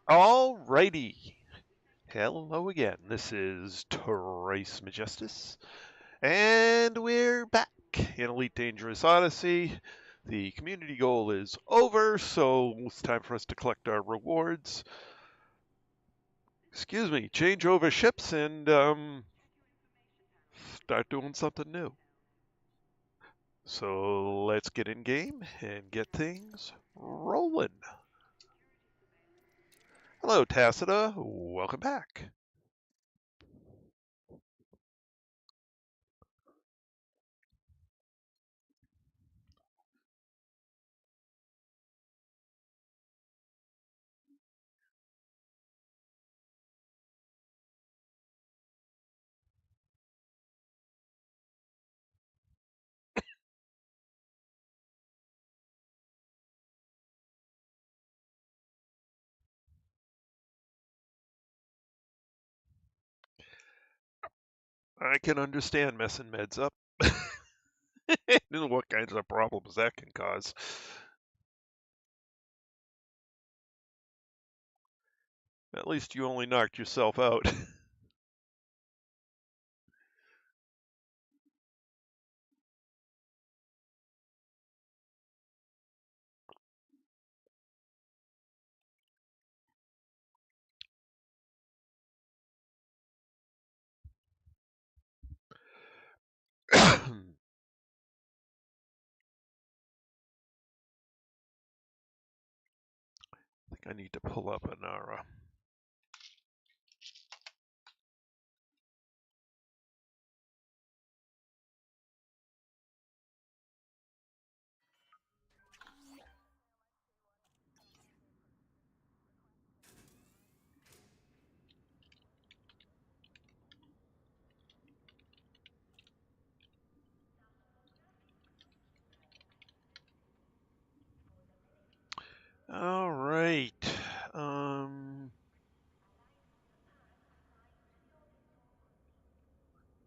Alrighty. Hello again. This is Trace Majestus, and we're back in Elite Dangerous Odyssey. The community goal is over, so it's time for us to collect our rewards. Excuse me, change over ships and start doing something new. So let's get in game and get things rolling. Hello, Tacita. Welcome back. I can understand messing meds up. And what kinds of problems that can cause. At least you only knocked yourself out. I think I need to pull up an All right.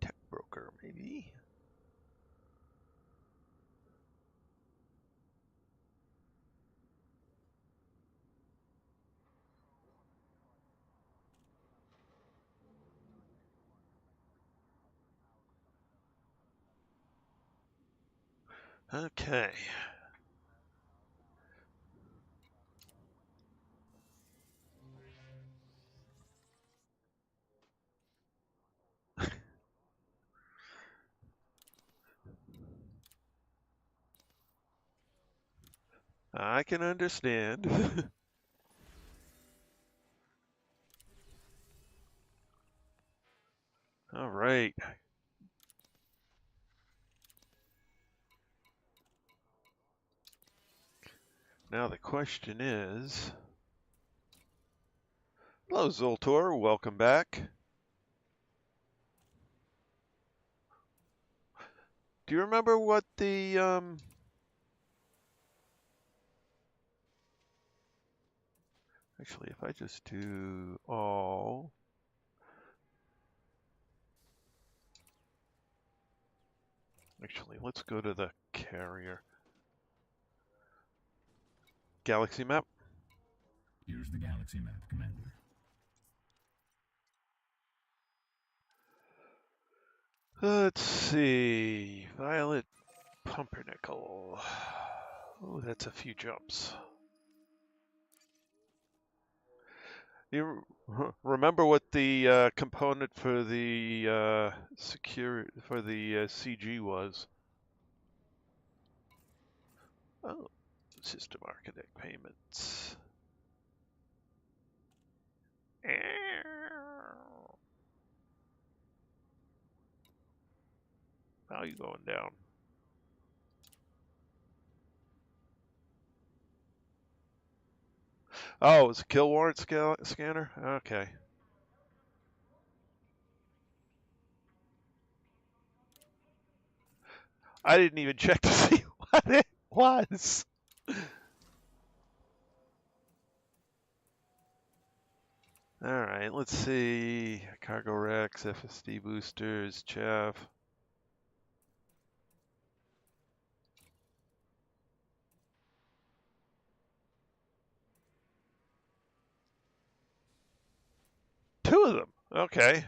Tech broker, maybe. Okay. I can understand. All right. Now the question is, hello Zoltor, welcome back. Do you remember what the actually if I just do all actually let's go to the carrier. Galaxy map. Here's the galaxy map, Commander. Let's see. Violet Pumpernickel. Oh, that's a few jumps. You remember what the component for the CG was? Oh, system architect payments. Value going down. Oh, it's a kill warrant scanner? Okay. I didn't even check to see what it was. All right, let's see. Cargo racks, FSD boosters, chaff. Two of them. Okay.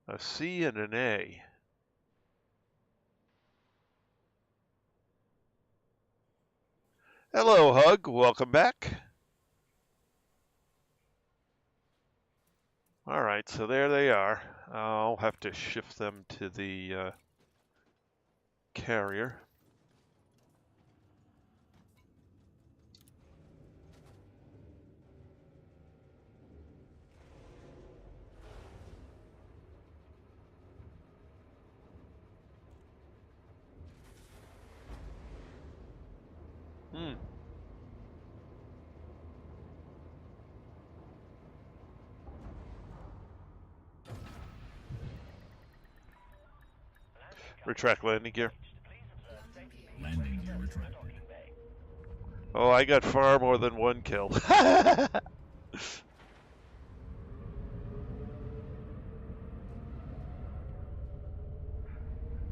A C and an A. Hello, Hug. Welcome back. All right, so there they are. I'll have to shift them to the carrier. Retract landing gear. Landing gear retracted. Oh, I got far more than one kill.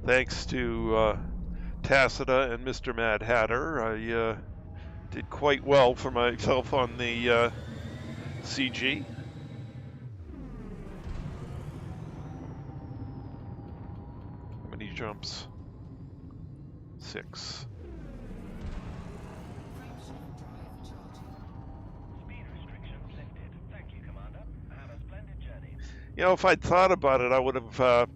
Thanks to Tacita and Mr. Mad Hatter, I did quite well for myself on the CG. How many jumps? 6. You know, if I'd thought about it, I would have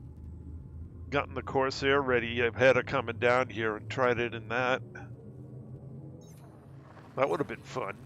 gotten the Corsair ready ahead of coming down here and tried it in that. That would have been fun.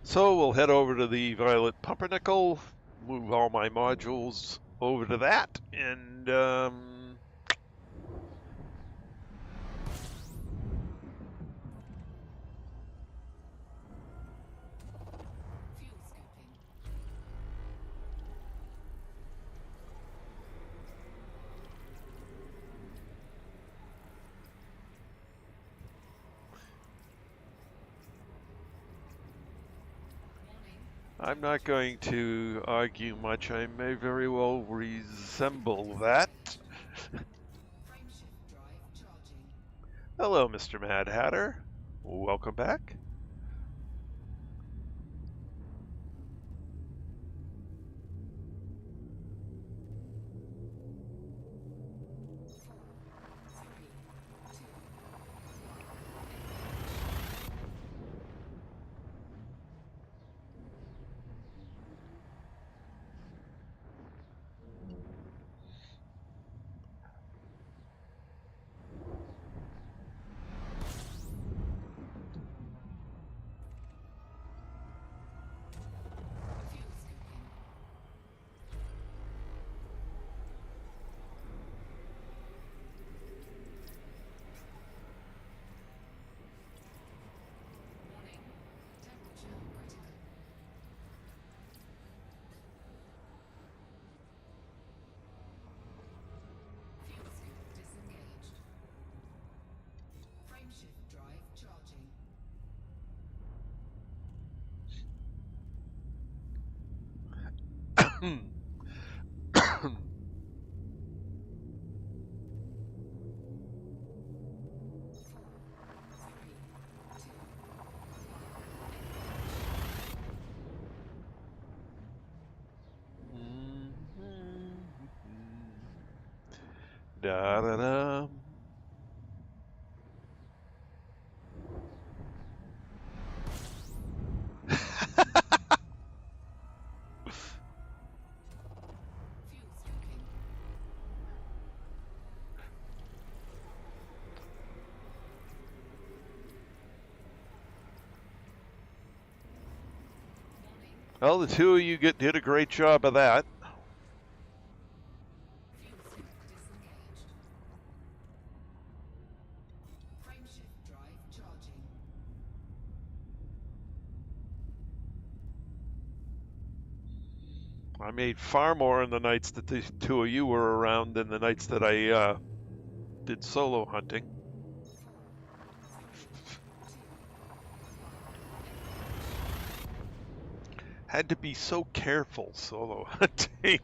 So we'll head over to the Violet Pumpernickel, move all my modules over to that, and I'm not going to argue much. I may very well resemble that. Hello, Mr. Mad Hatter. Welcome back. Da da da. Well, the two of you did a great job of that. I made far more in the nights that the two of you were around than the nights that I did solo hunting. Had to be so careful solo hunting.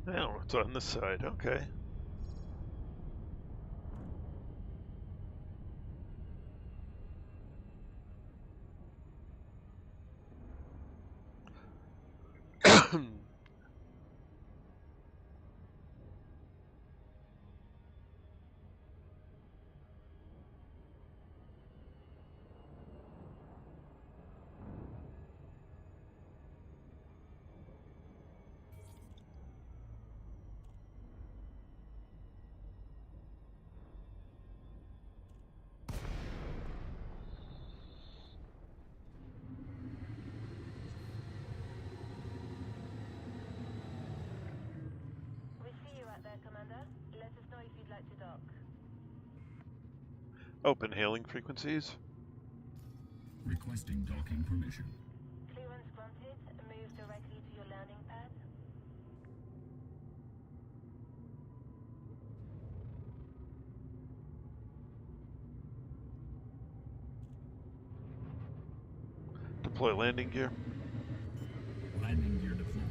Oh, it's on this side. Okay. Open hailing frequencies. Requesting docking permission. Clearance granted. Move directly to your landing pad. Deploy landing gear. Landing gear deployed.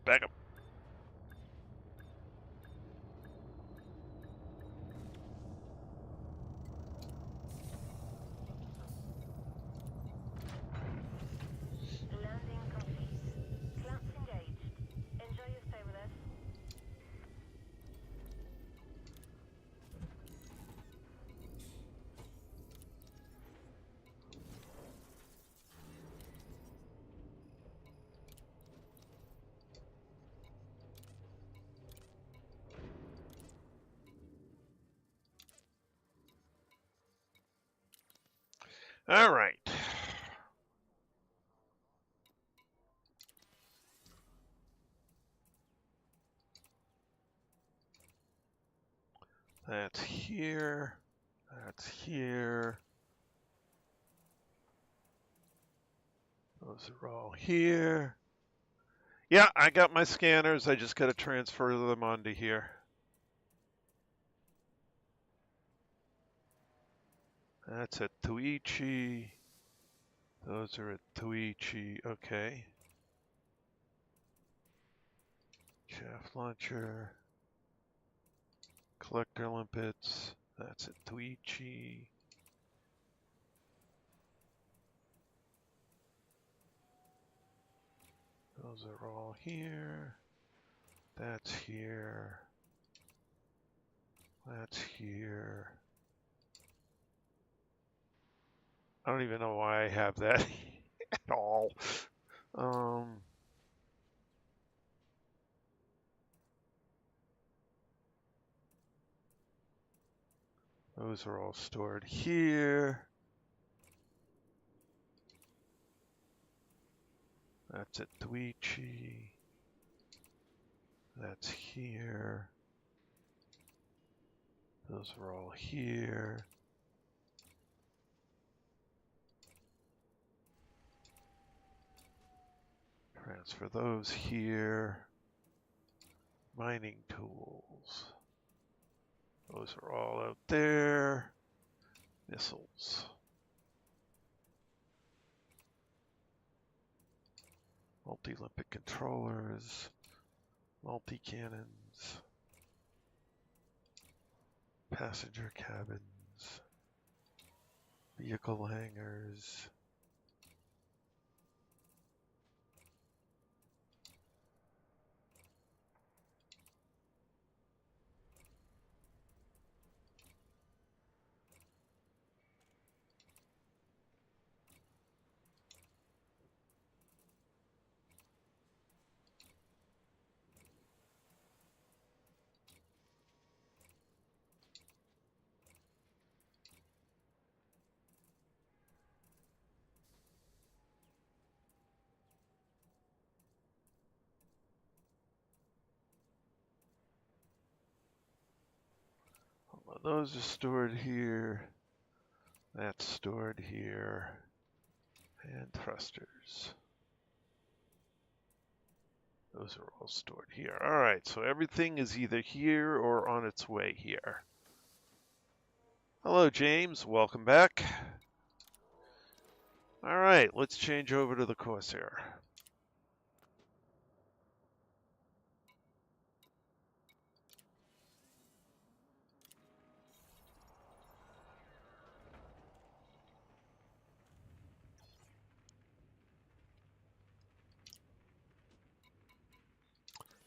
Back up. Landing complete. Clamps engaged. Enjoy your stay with us. All right. That's here. That's here. Those are all here. Yeah, I got my scanners. I just got to transfer them onto here. That's at Tuichi. Those are at Tuichi. Okay. Shaft launcher. Collector limpets. That's at Tuichi. Those are all here. That's here. That's here. I don't even know why I have that at all. Those are all stored here. That's at Tuichi. That's here. Those are all here. Transfer those here. Mining tools. Those are all out there. Missiles. Multi-limpet controllers. Multi-cannons. Passenger cabins. Vehicle hangars. Those are stored here. That's stored here. And thrusters. Those are all stored here. All right, so everything is either here or on its way here. Hello, James. Welcome back. All right, let's change over to the Corsair.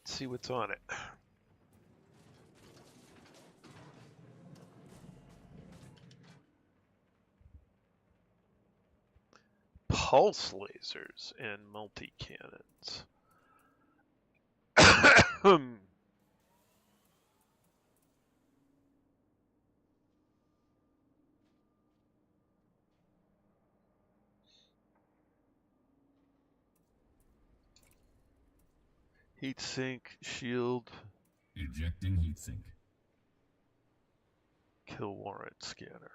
Let's see what's on it. Pulse lasers and multi-cannons. Heat sink, shield, Ejecting heatsink. kill warrant scanner.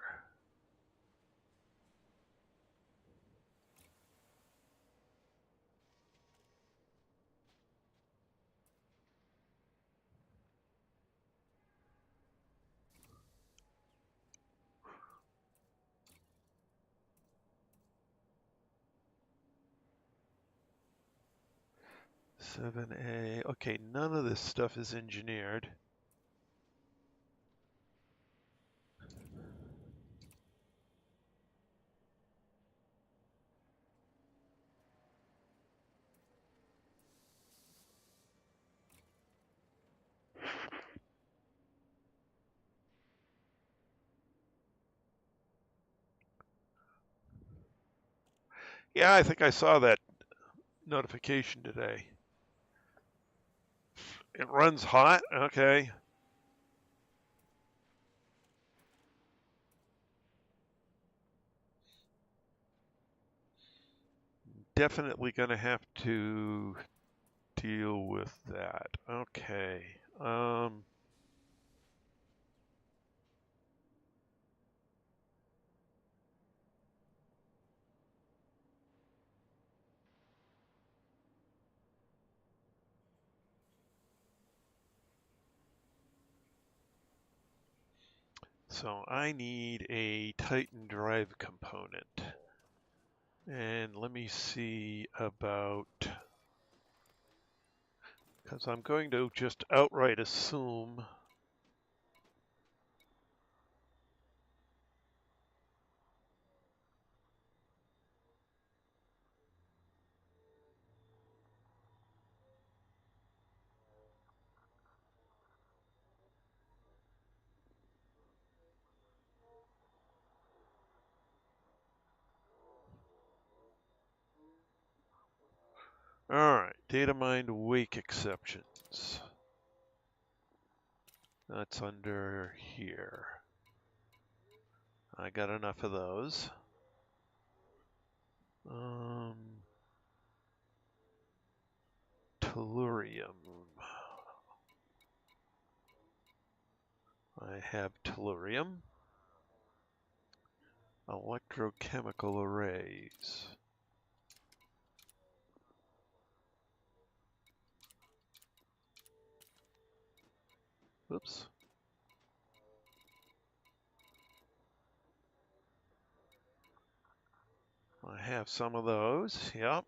7A. Okay, none of this stuff is engineered. Yeah, I think I saw that notification today. It runs hot? Okay. Definitely going to have to deal with that. Okay. So I need a Titan drive component. And let me see about, because I'm going to just outright assume all right, data mined wake exceptions. That's under here. I got enough of those. Tellurium. I have tellurium. Electrochemical arrays. Oops. I have some of those, yep.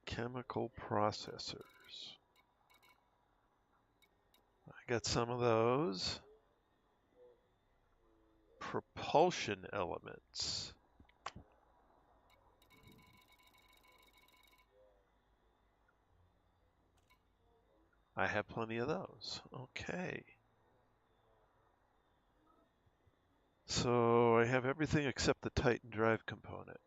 Chemical processors. I got some of those. Propulsion elements. I have plenty of those. Okay. So I have everything except the Titan drive component.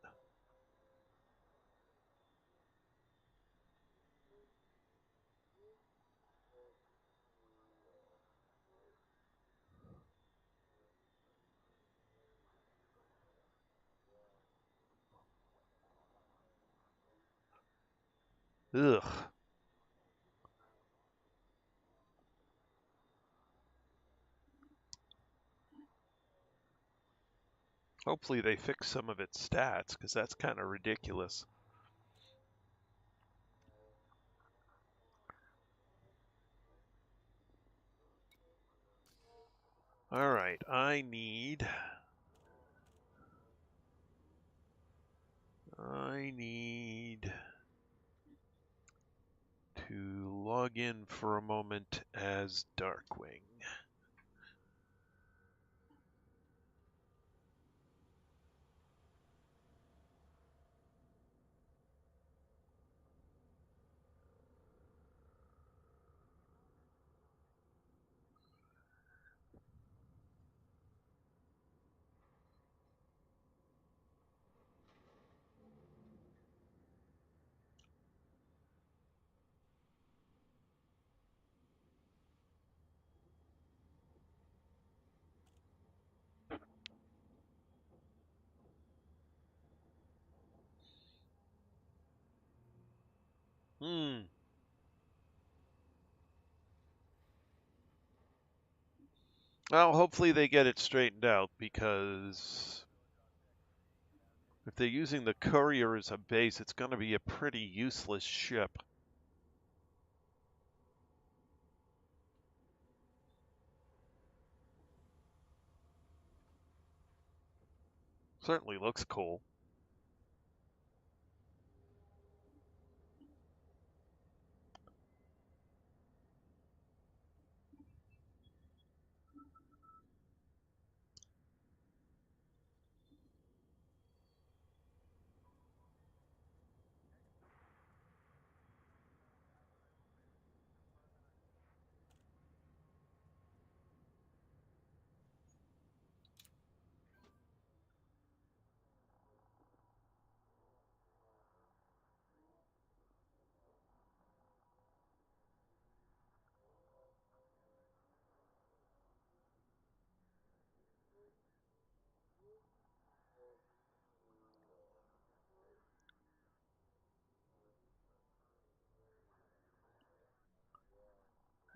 Ugh. Hopefully they fix some of its stats, because that's kind of ridiculous. All right, I need to log in for a moment as Darkwing. Well, hopefully they get it straightened out, because if they're using the courier as a base, it's going to be a pretty useless ship. Certainly looks cool.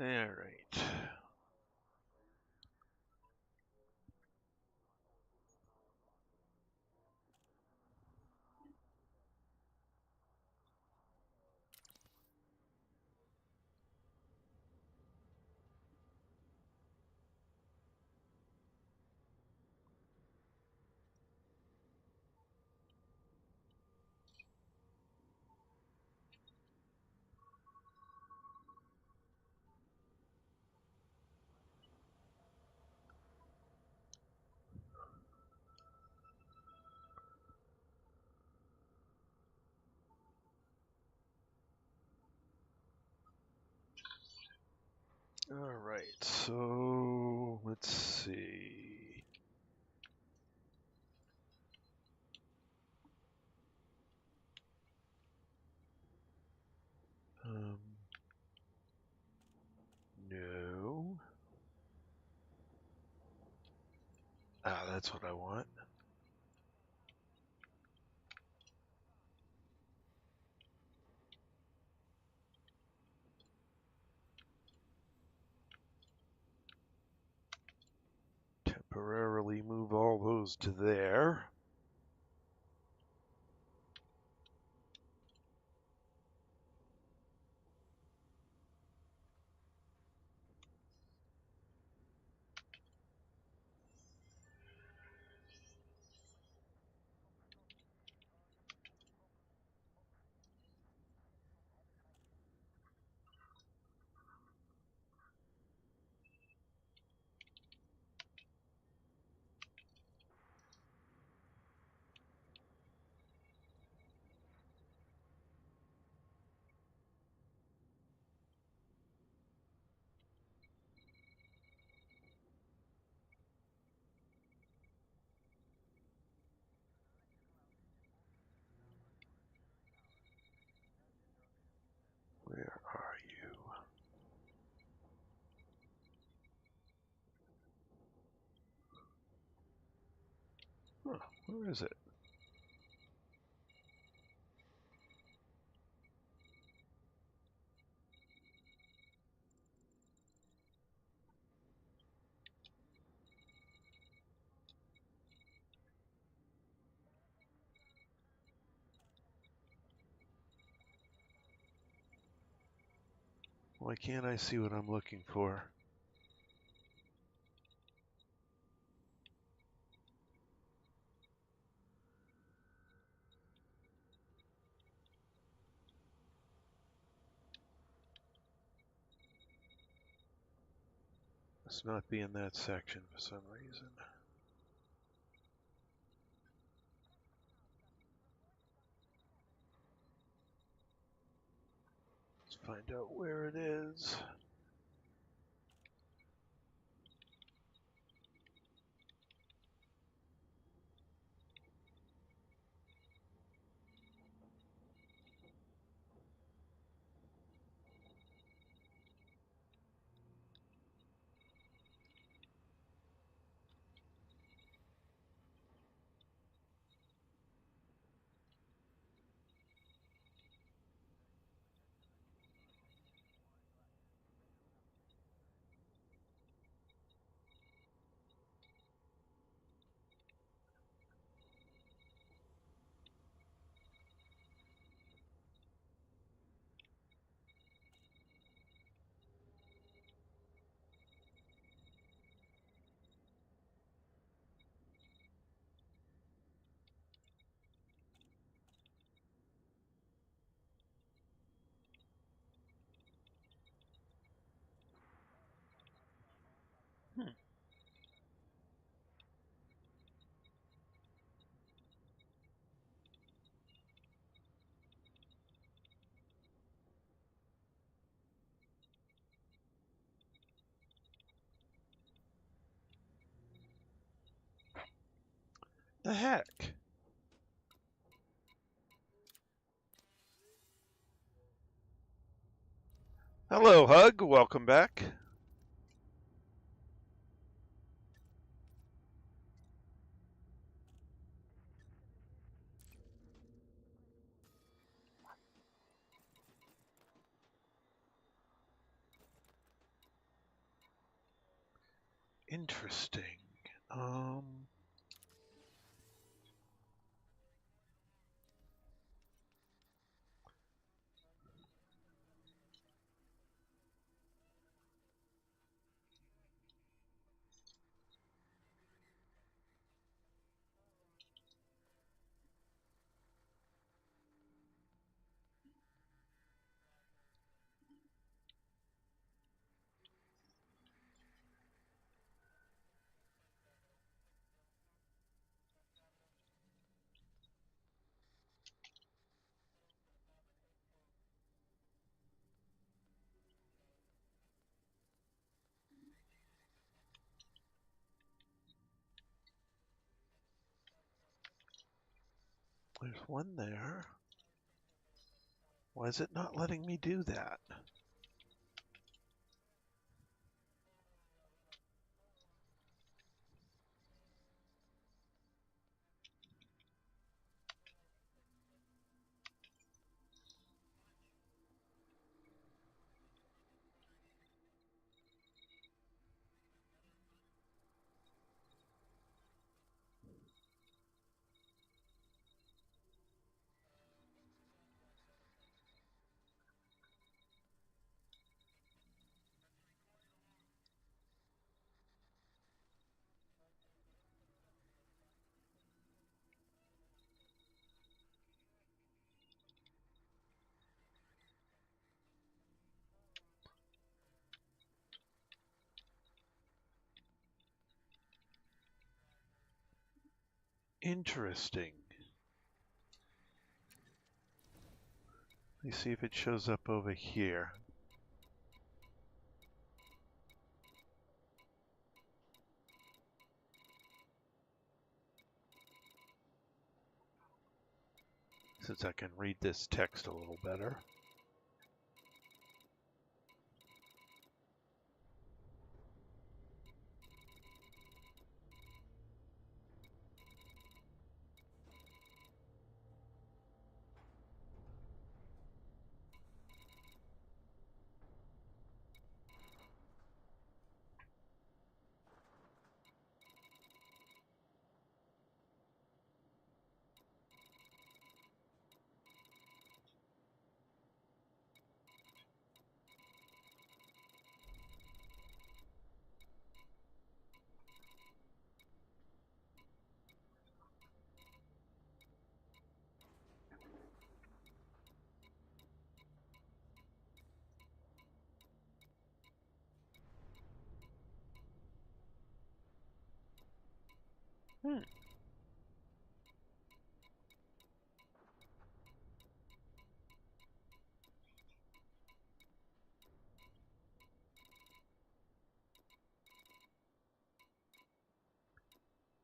All right. All right, so let's see. No. Ah, that's what I want. Temporarily move all those to there. Where are you? Huh, where is it? Why can't I see what I'm looking for? Must not be in that section for some reason. Let's find out where it is. The heck? Hello, Hug. Welcome back. Interesting. There's one there. Why is it not letting me do that? Interesting. Let me see if it shows up over here. Since I can read this text a little better.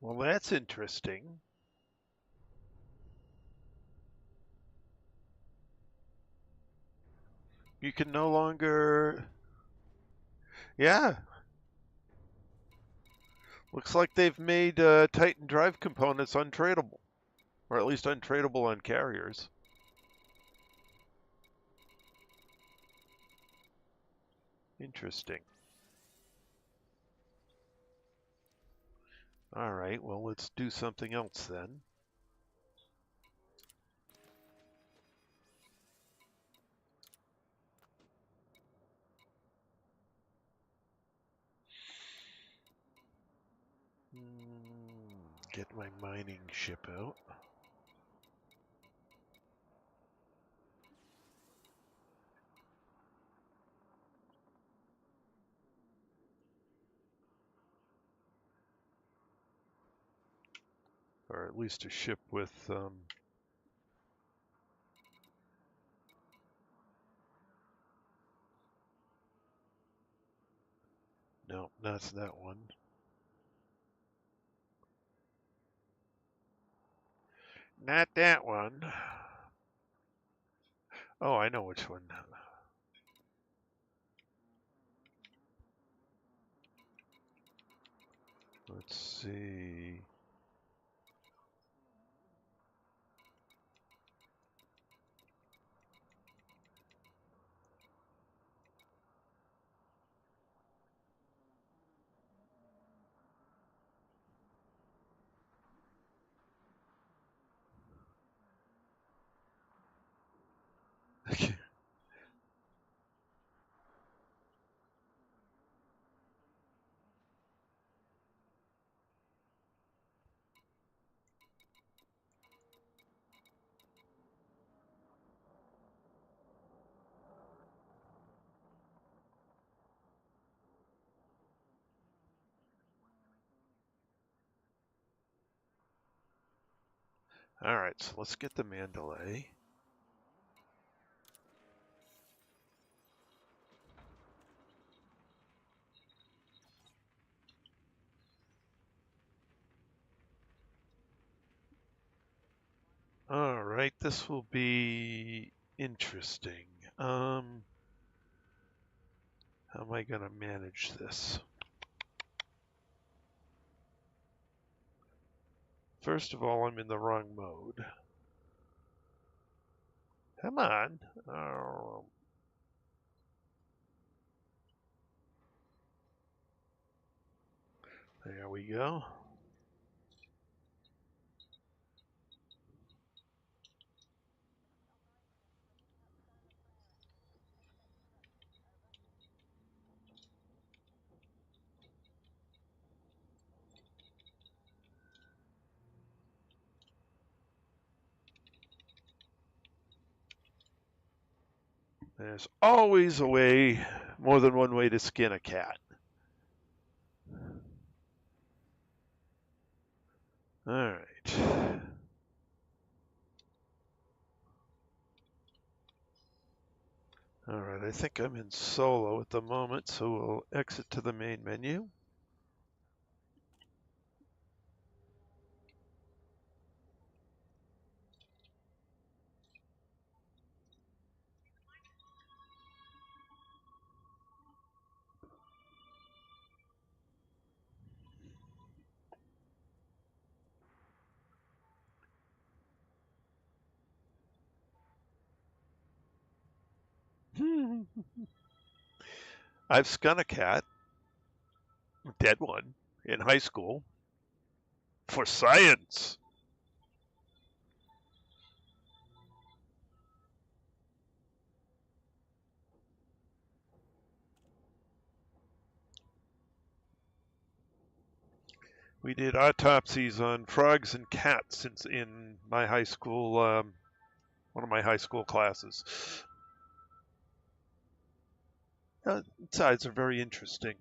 Well, that's interesting. You can no longer... Yeah. Looks like they've made Titan drive components untradeable. Or at least untradeable on carriers. Interesting. All right, well, let's do something else then. Get my mining ship out. Or at least a ship with... No, that's that one. Not that one. Oh, I know which one. Let's see. All right, so let's get the Mandalay. All right, this will be interesting. How am I going to manage this? First of all, I'm in the wrong mode. Come on. Oh. There we go. There's always a way, more than one way to skin a cat. All right. All right, I think I'm in solo at the moment, so we'll exit to the main menu. I've skun a cat, a dead one, in high school for science. We did autopsies on frogs and cats in my high school, one of my high school classes. Sides are very interesting.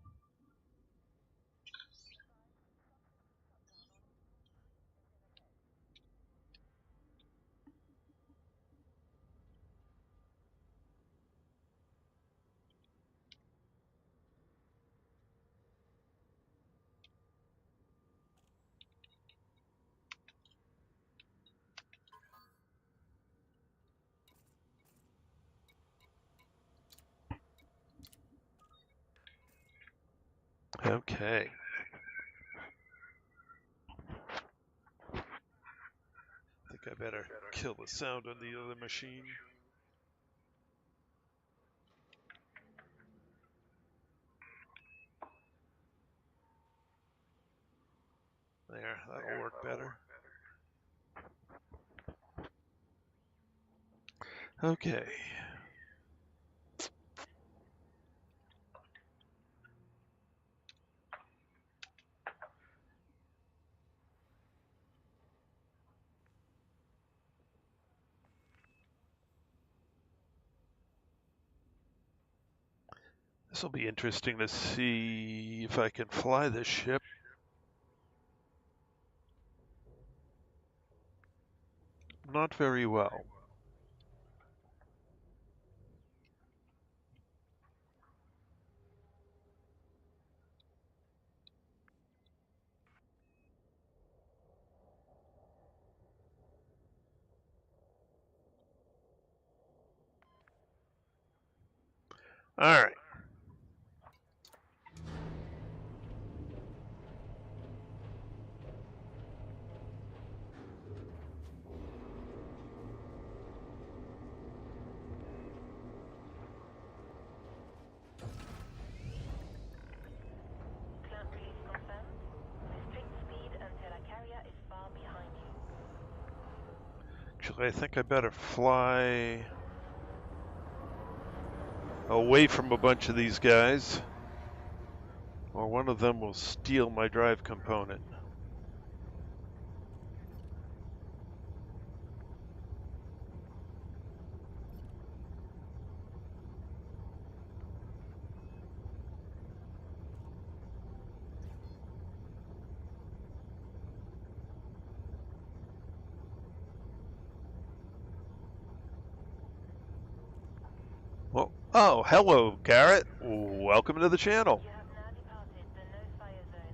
Okay. I think I better kill the sound on the other machine. There, that'll work better. Okay. This will be interesting to see if I can fly this ship. Not very well. All right. Clamp release confirmed. Restrict speed until a carrier is far behind you. Actually, I think I better fly away from a bunch of these guys, or one of them will steal my drive component. Well, oh, hello, Garrett. Welcome to the channel. You have now departed the no-fire zone.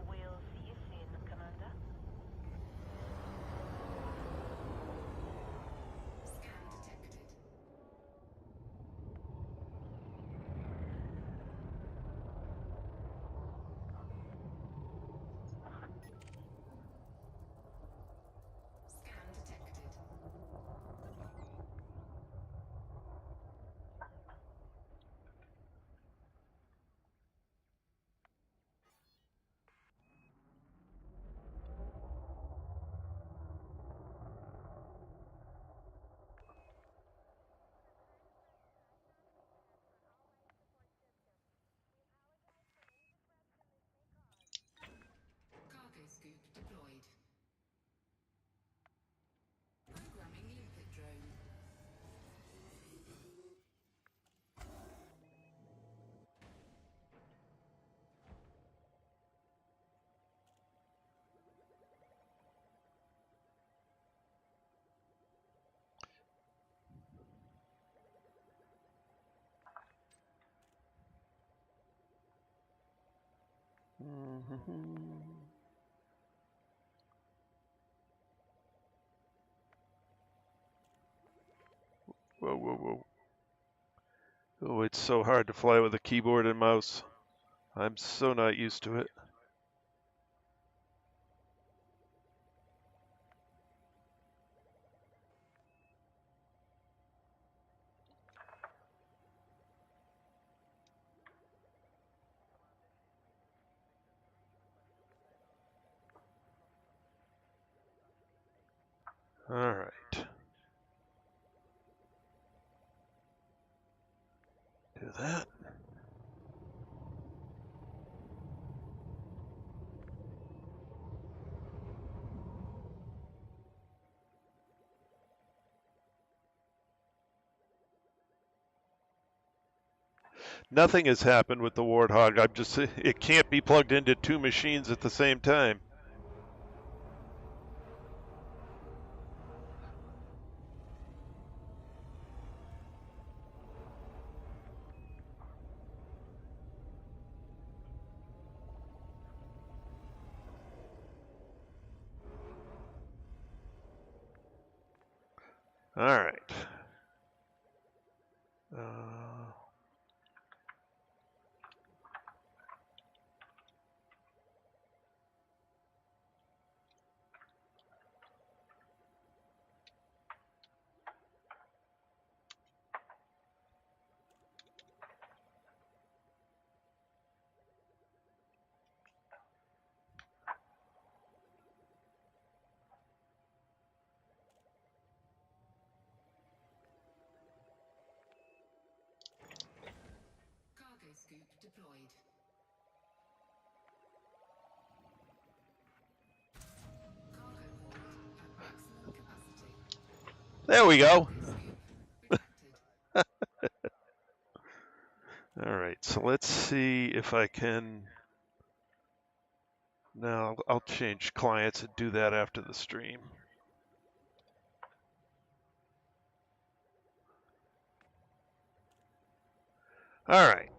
We'll see you soon, Commander. Scan detected. Scan detected. Cargo scoop deployed. Programming limpet drone. Whoa, whoa, whoa. Oh, it's so hard to fly with a keyboard and mouse. I'm so not used to it. All right. Do that. Nothing has happened with the Warthog. It can't be plugged into two machines at the same time. All right. Cargo scoop deployed. Cargo hold at maximum capacity. There we go. Cargo scoop retracted. All right. So let's see if I can. No, I'll change clients and do that after the stream. All right.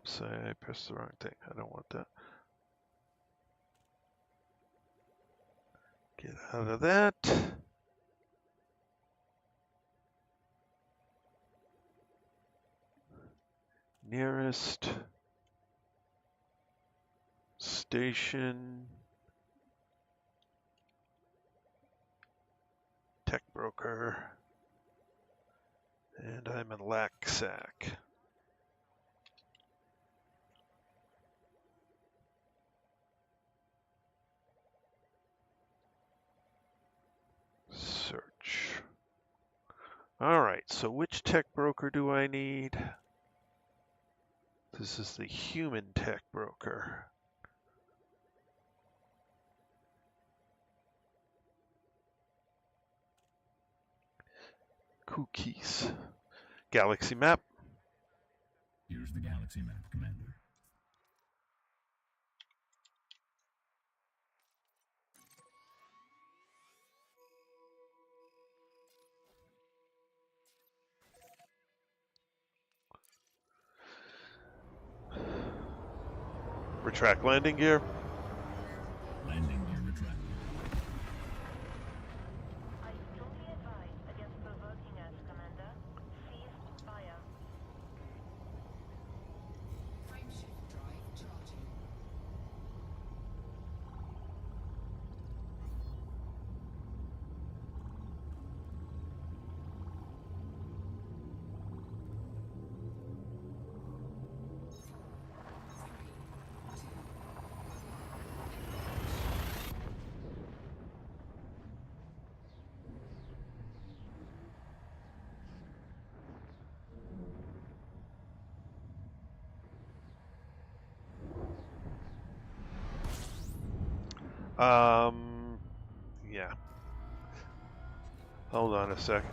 Oops, I pressed the wrong thing. I don't want that. Get out of that. Nearest station. Tech broker. And I'm in Laxac. Search. All right, so which tech broker do I need? This is the human tech broker. Cookies. Galaxy map. Here's the galaxy map, Commander. Retract landing gear. Landing gear retracted. I strongly advise against provoking us, Commander. Cease fire. Frameshift drive charging. Yeah. Hold on a sec.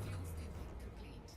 Fuel scooping. Fuel scooping complete.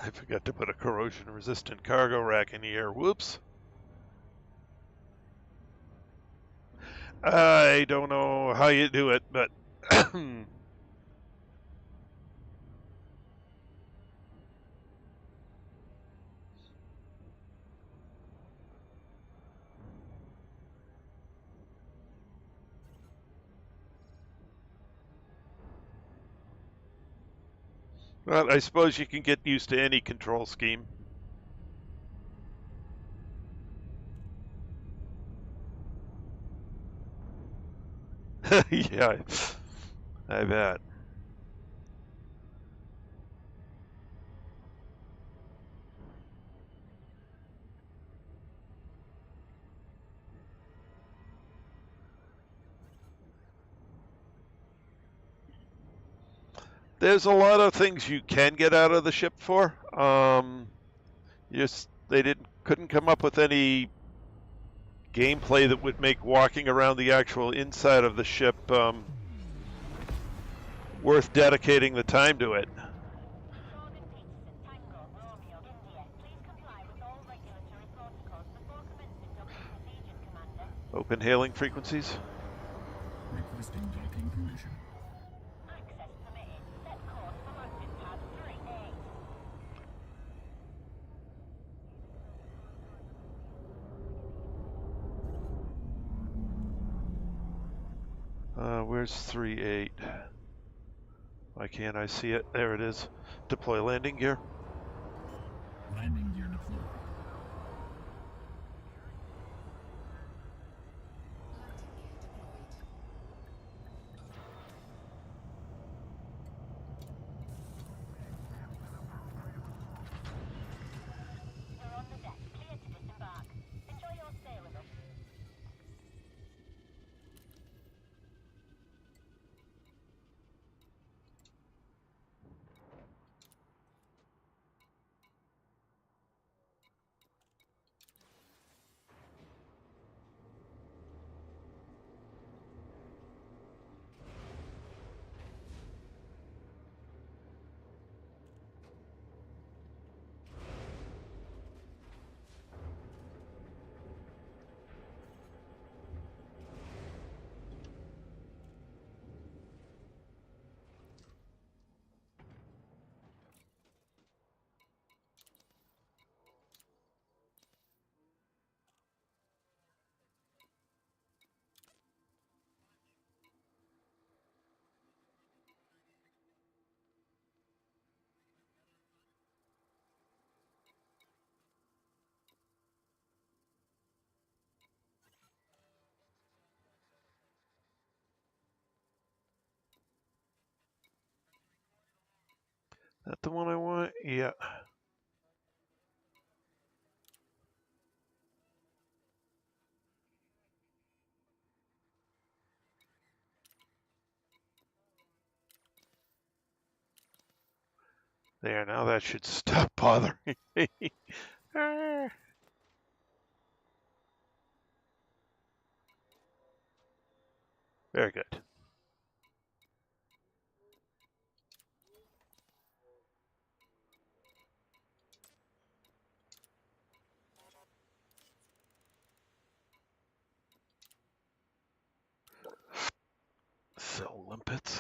I forgot to put a corrosion-resistant cargo rack in the air. Whoops. I don't know how you do it, but well, I suppose you can get used to any control scheme. Yeah, I bet. There's a lot of things you can get out of the ship for. They couldn't come up with any gameplay that would make walking around the actual inside of the ship worth dedicating the time to it. Jordan Peterson, Tango, Romeo, India. Please comply with all regulatory protocols before commencing docking procedures, Commander. Open hailing frequencies. Requesting docking permission. Access permitted. Set course for landing pad 3A. Where's 3-8? Why can't I see it? There it is. Deploy landing gear. Landing gear deployed. Landing gear deployed. You're on the deck. Clear to disembark. Enjoy your stay with us. That the one I want? Yeah. There, now that should stop bothering me. Ah. Very good. So limpets.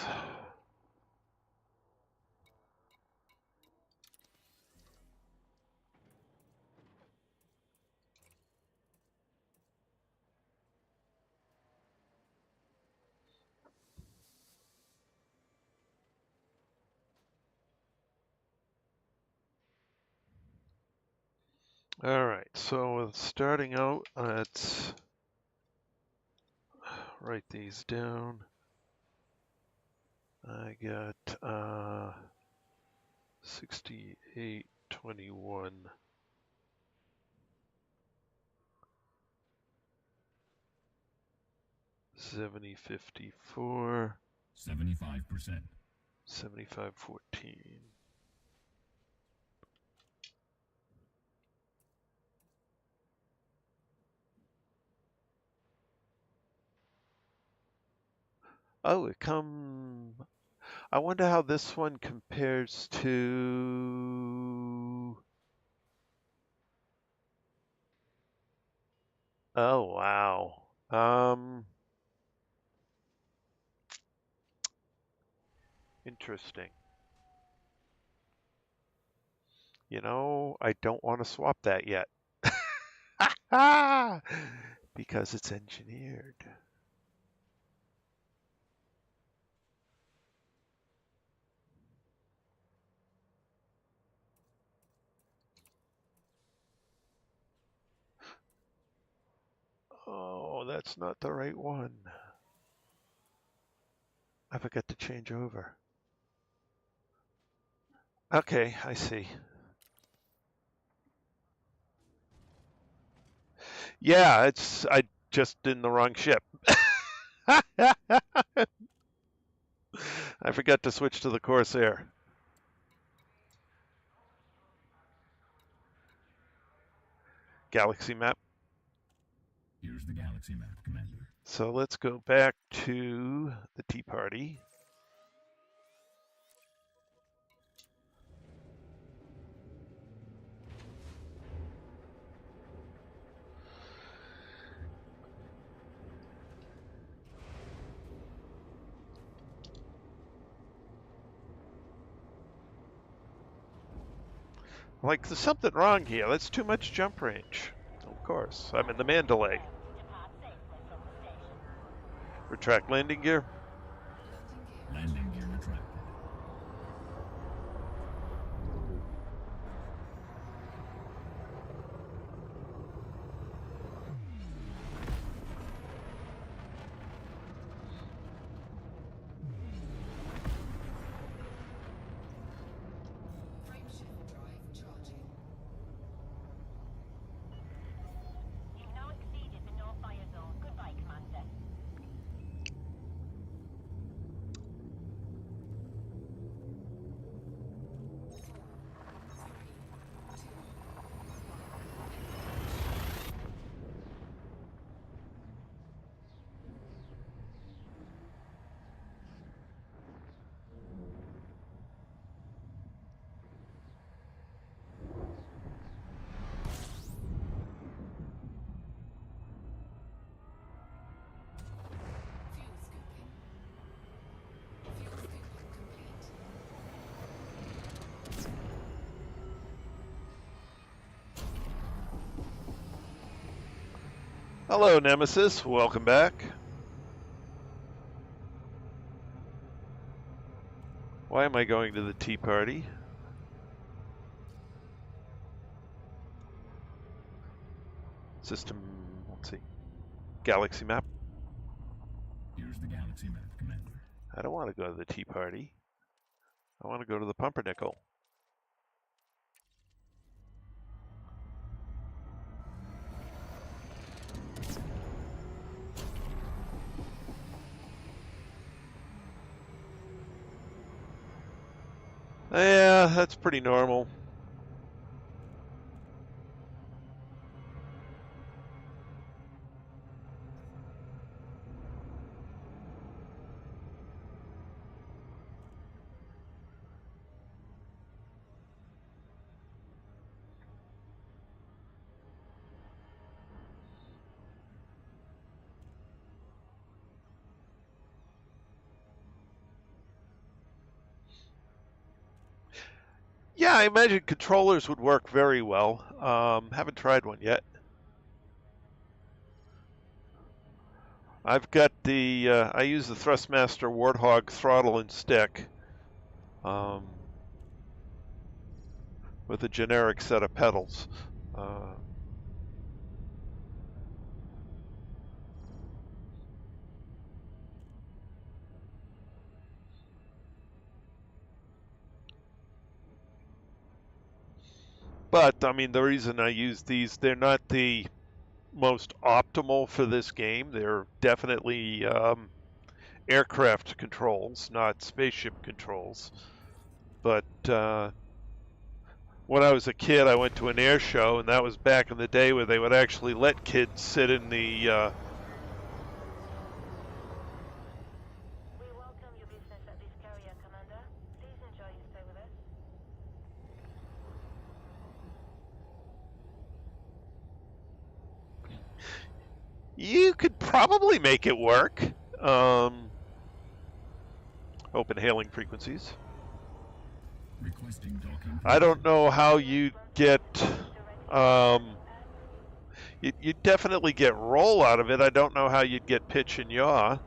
All right, so starting out, let's write these down. I got 68, 21. 70, 54. 75%. 75, 14. Oh, it come. I wonder how this one compares to. Oh, wow. Interesting. You know, I don't want to swap that yet. Because it's engineered. Oh, that's not the right one. I forgot to change over. Okay, I see. Yeah, it's I just in the wrong ship. I forgot to switch to the Corsair. Galaxy map. Here's the galaxy map, Commander. So let's go back to the Tea Party. Like, there's something wrong here. That's too much jump range. Of course, I'm in the Mandalay. Depart safely from the station. Retract landing gear. Landing gear retracted. Frameshift drive charging. You've now exceeded the no fire zone. Goodbye, Commander. Fuel scooping. Fuel scooping complete. Hello, Nemesis. Welcome back. Why am I going to the Tea Party? System, let's see. Galaxy map. Here's the galaxy map, Commander. I don't want to go to the Tea Party. I want to go to the Pumpernickel. Yeah, that's pretty normal. Yeah, I imagine controllers would work very well. Haven't tried one yet. I've got the, I use the Thrustmaster Warthog throttle and stick with a generic set of pedals. But, I mean, the reason I use these, they're not the most optimal for this game. They're definitely aircraft controls, not spaceship controls. But when I was a kid, I went to an air show, and that was back in the day where they would actually let kids sit in the We welcome your business at this carrier, Commander. Please enjoy your stay with us. you could probably make it work. Open hailing frequencies. Requesting docking. I don't know how you get. You definitely get roll out of it. I don't know how you'd get pitch and yaw.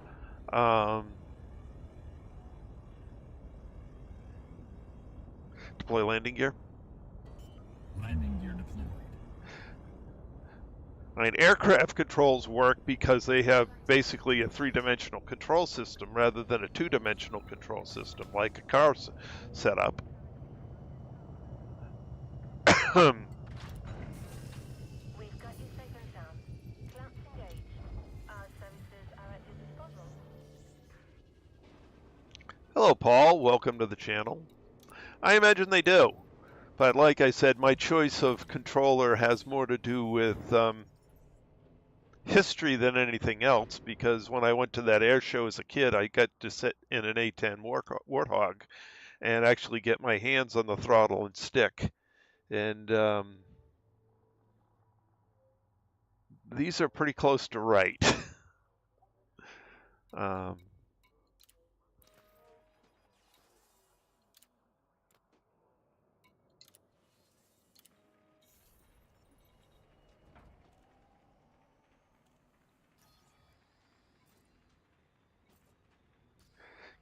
Deploy landing gear. Landing gear deployed. I mean, aircraft controls work because they have basically a three-dimensional control system rather than a two-dimensional control system like a car setup. We've got you safe and sound. Clamps engaged. Our services are at your disposal. Hello, Paul. Welcome to the channel. I imagine they do. But like I said, my choice of controller has more to do with history than anything else, because when I went to that air show as a kid, I got to sit in an A10 Warthog and actually get my hands on the throttle and stick. And these are pretty close to right.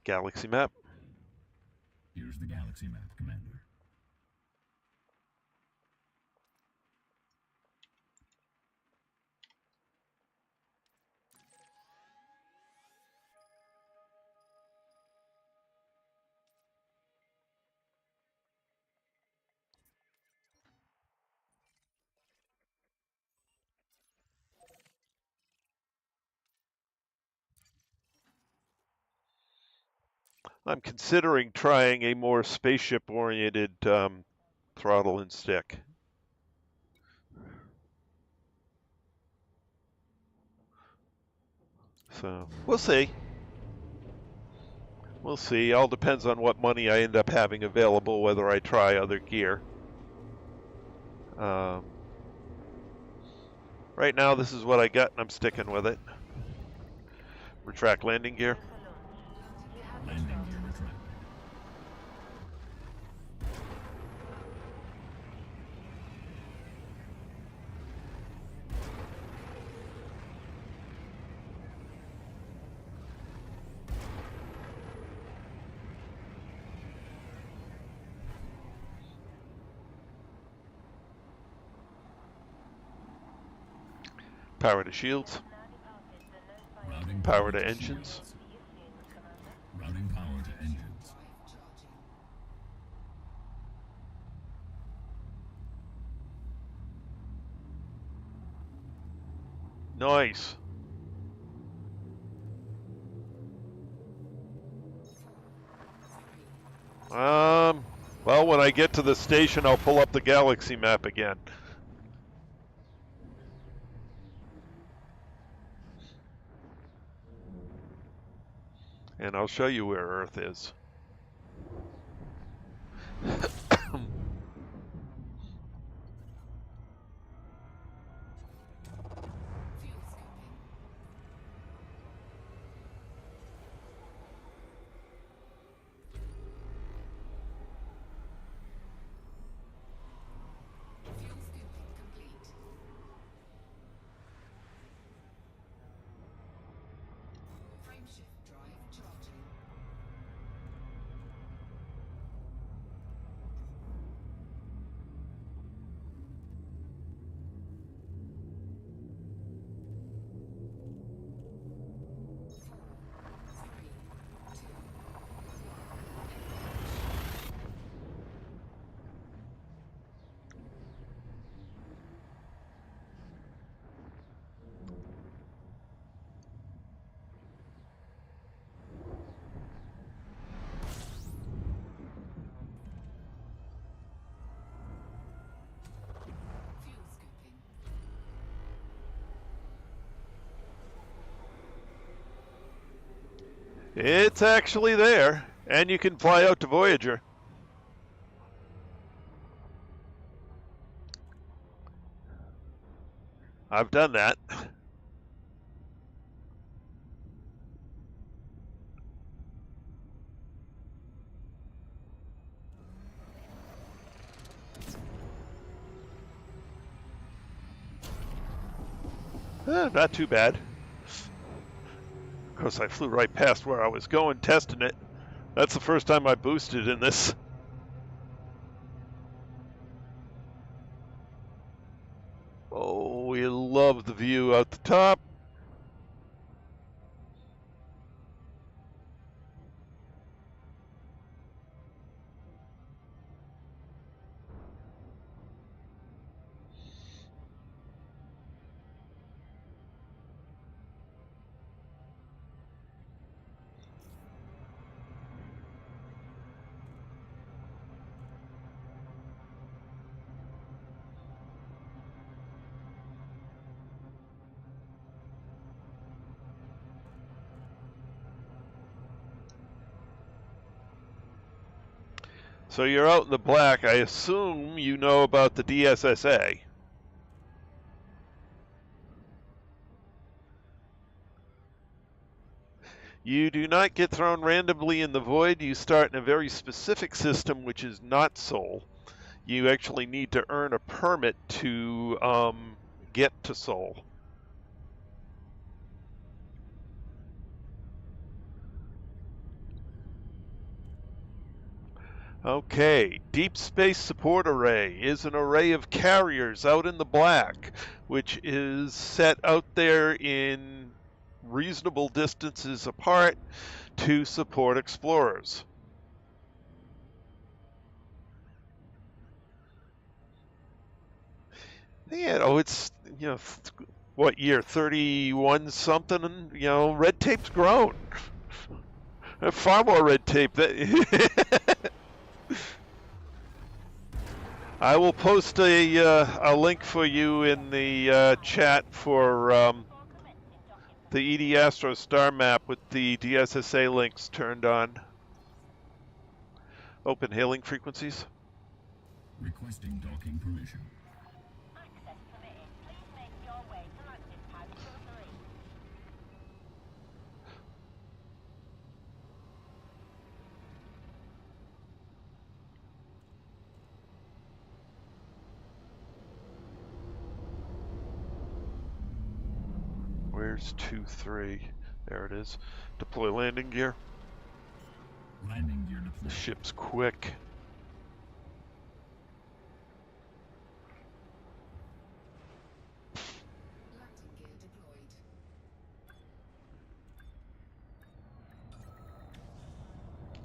Galaxy map. Here's the galaxy map, Commander. I'm considering trying a more spaceship-oriented throttle and stick. So we'll see. We'll see. All depends on what money I end up having available, whether I try other gear. Right now, this is what I got, and I'm sticking with it. Retract landing gear. Landing gear retracted. Power to shields. Routing Power to shields. engines. Routing power to engines. Drive charging. Nice. Well, when I get to the station, I'll pull up the galaxy map again. And I'll show you where Earth is. Fuel scooping. Fuel scooping complete. Frameshift drive charging. Fuel scooping. It's actually there, and you can fly out to Voyager. I've done that. Not too bad. Of course, I flew right past where I was going, testing it. That's the first time I boosted in this. Oh, we love the view out the top. So you're out in the black. I assume you know about the DSSA. You do not get thrown randomly in the void. You start in a very specific system, which is not Sol. You actually need to earn a permit to get to Sol. Okay, Deep Space Support Array is an array of carriers out in the black, which is set out there in reasonable distances apart to support explorers. It's, what year, 31 something, red tape's grown. Far more red tape. I will post a link for you in the chat for the ED Astro star map with the DSSA links turned on. Open hailing frequencies. Requesting docking permission. Access permitted. Please make your way to landing pad 23. Where's 2-3? There it is. Deploy landing gear. Landing gear The deployed. ship's quick. Landing gear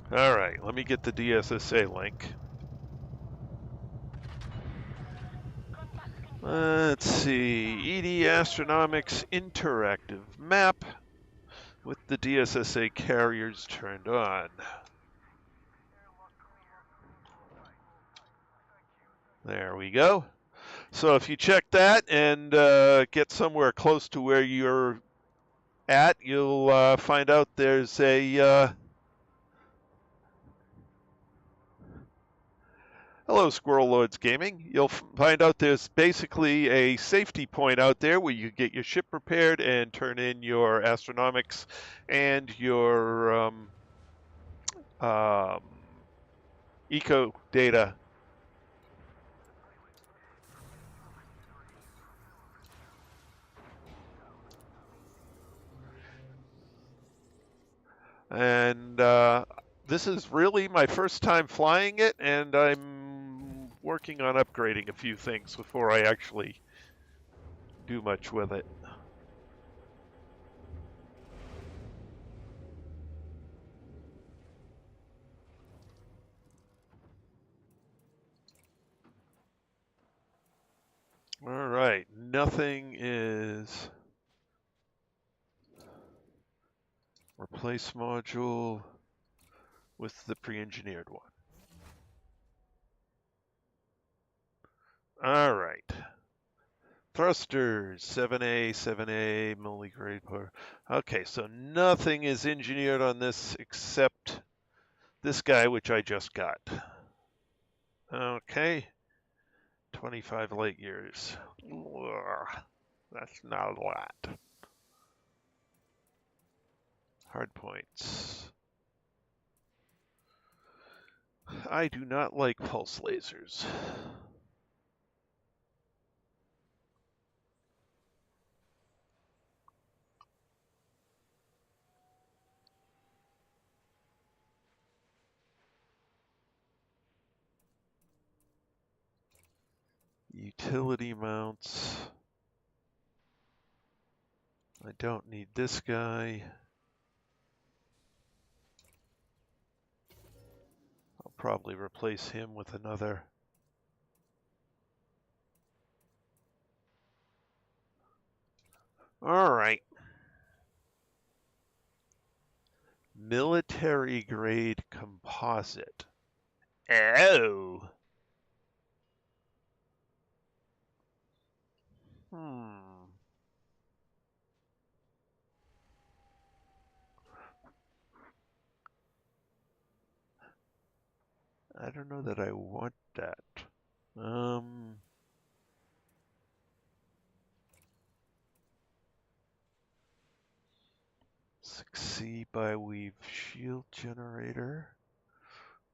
deployed. All right, let me get the DSSA link. Let's see, ED Astronomics interactive map with the DSSA carriers turned on. There we go. So if you check that and get somewhere close to where you're at, you'll find out there's a hello, Squirrel Lords Gaming. You'll find out there's basically a safety point out there where you get your ship repaired and turn in your astronomics and your um, eco data. And this is really my first time flying it, and I'm working on upgrading a few things before I actually do much with it. All right, nothing is replace module with the pre-engineered one. All right. Thrusters, 7A, 7A, multi-grade power. Okay, so nothing is engineered on this except this guy, which I just got. Okay, 25 light years. Ugh, that's not a lot. Hard points. I do not like pulse lasers. Utility mounts. I don't need this guy. I'll probably replace him with another. All right. Military grade composite. Oh. I don't know that I want that. 6C bi-weave shield generator.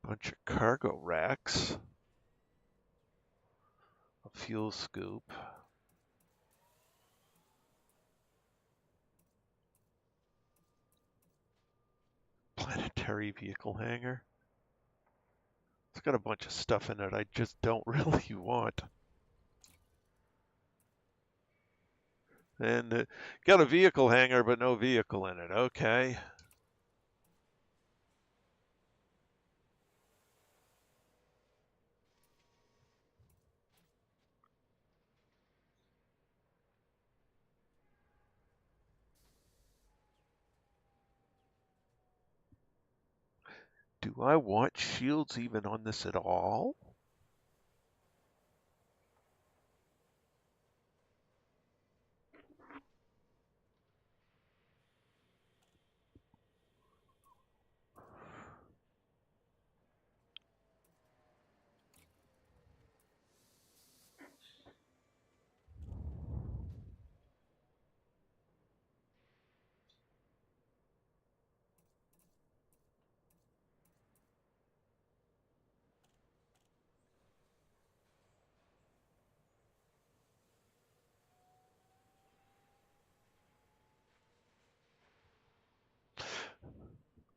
Bunch of cargo racks. A fuel scoop. Planetary vehicle hangar. It's got a bunch of stuff in it I just don't really want. And got a vehicle hangar, but no vehicle in it. Okay. Do I want shields even on this at all?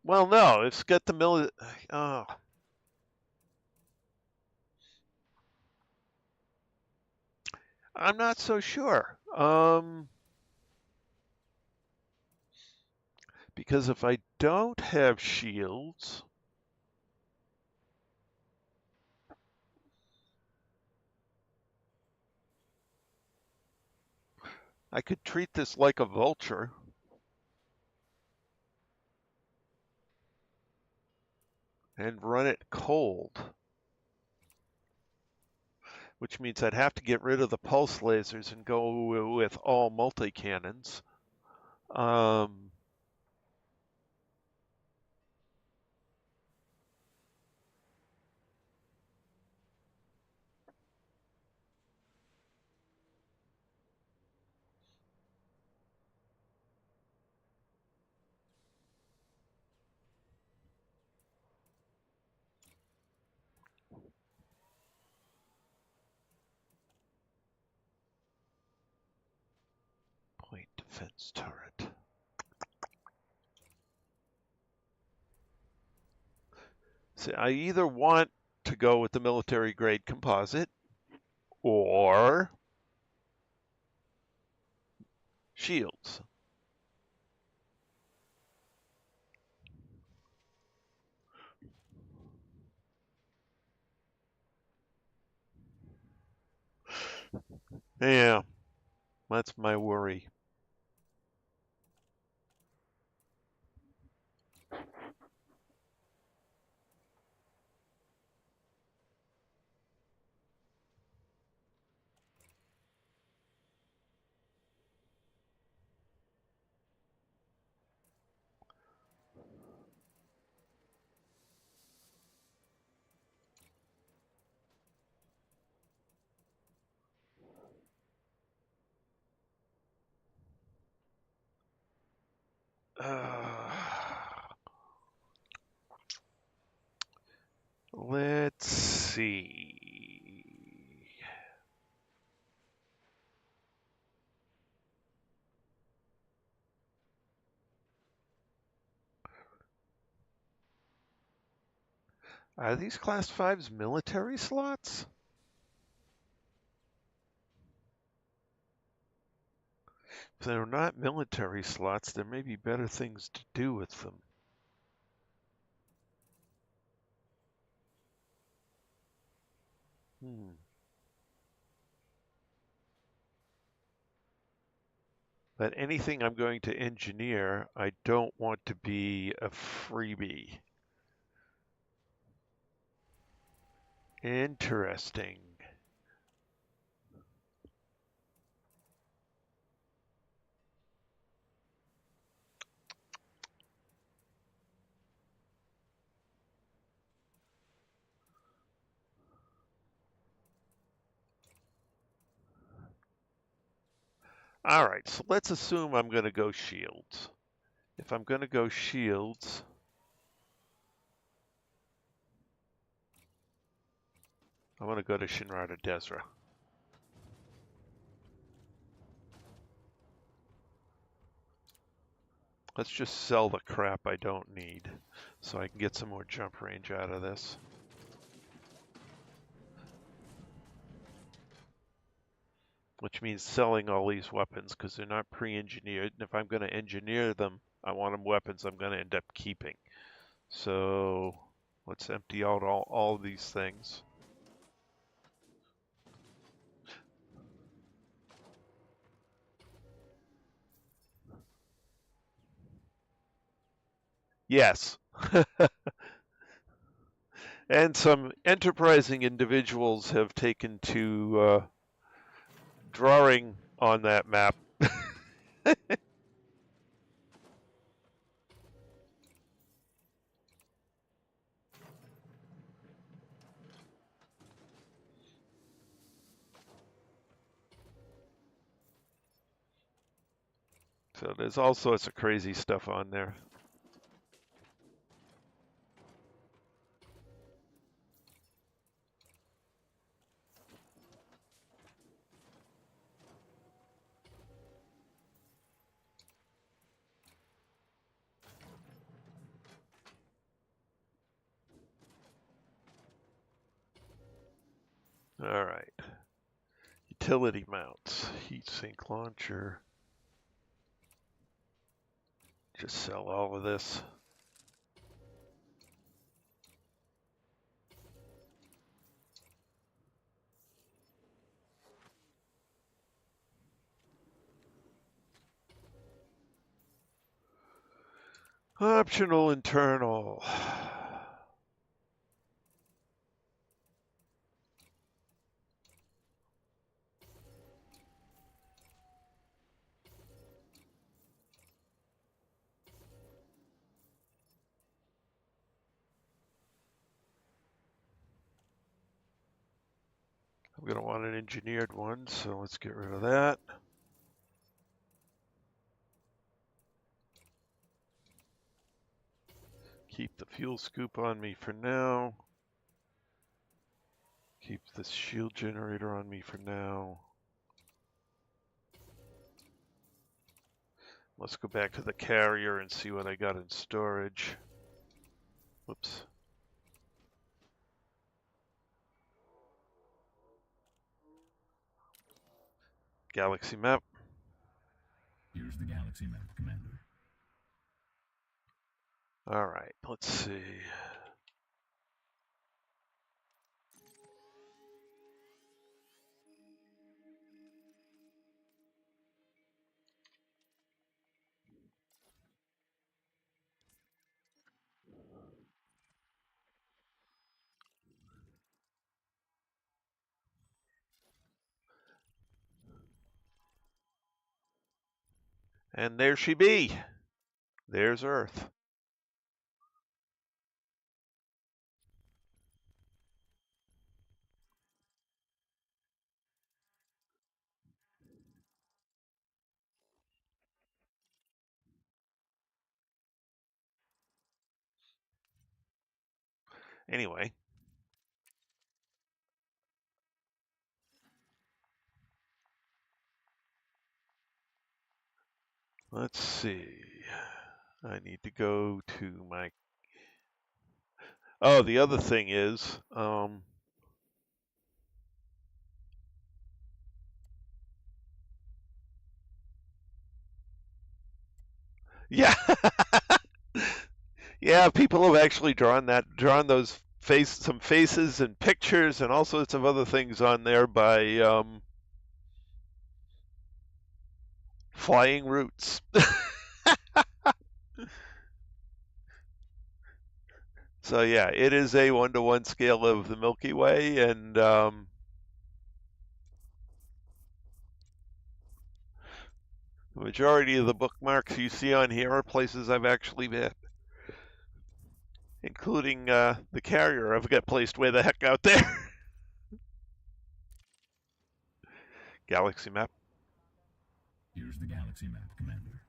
Well, no, it's got the military. Oh. I'm not so sure. Because if I don't have shields, I could treat this like a vulture. And run it cold. which means I'd have to get rid of the pulse lasers and go with all multi-cannons. Point defense turret. So I either want to go with the military grade composite or shields. Yeah, that's my worry. Let's see. Are these Class 5s military slots? If they're not military slots, there may be better things to do with them. But anything I'm going to engineer, I don't want to be a freebie. Interesting. All right, so let's assume I'm going to go shields. If I'm going to go shields, I'm going to go to Shinrada Desra. Let's just sell the crap I don't need so I can get some more jump range out of this. Which means selling all these weapons because they're not pre-engineered. And if I'm going to engineer them, I want them weapons I'm going to end up keeping. So let's empty out all these things. Yes. And some enterprising individuals have taken to drawing on that map. So there's all sorts of crazy stuff on there. All right. Utility mounts, heat sink launcher. Just sell all of this. Optional internal. I'm going to want an engineered one, so let's get rid of that. Keep the fuel scoop on me for now. Keep this shield generator on me for now. Let's go back to the carrier and see what I got in storage. Whoops. Galaxy map. Here's the galaxy map, Commander. All right, let's see. And there she be. There's Earth. Anyway. Let's see. I need to go to my... Oh, the other thing is... Yeah. Yeah, people have actually drawn those some faces and pictures and all sorts of other things on there by flying routes. So yeah, it is a 1-to-1 scale of the Milky Way, and the majority of the bookmarks you see on here are places I've actually been, including the carrier I've got placed way the heck out there. Galaxy map. Here's the galaxy map, Commander.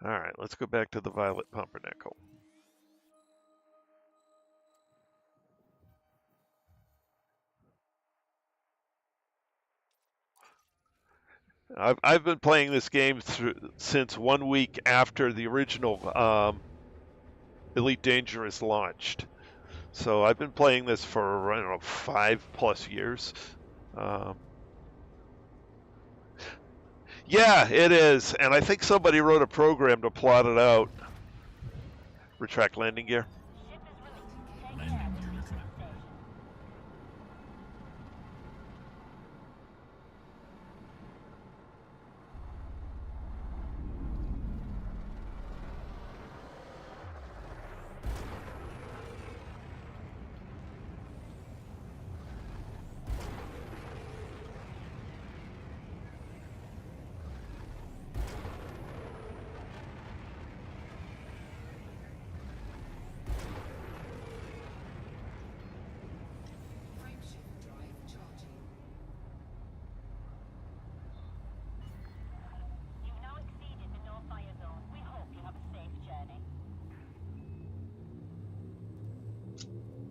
All right, let's go back to the Violet Pumpernickel. I've been playing this game since 1 week after the original Elite Dangerous launched. So I've been playing this for, I don't know, 5+ years. Yeah, it is. And I think somebody wrote a program to plot it out. Retract landing gear. Ship is released. Take Landing care of gear the retracted. station. Frameshift drive charging. You've now exceeded the no-fire zone. We hope you have a safe journey. Fuel scooping.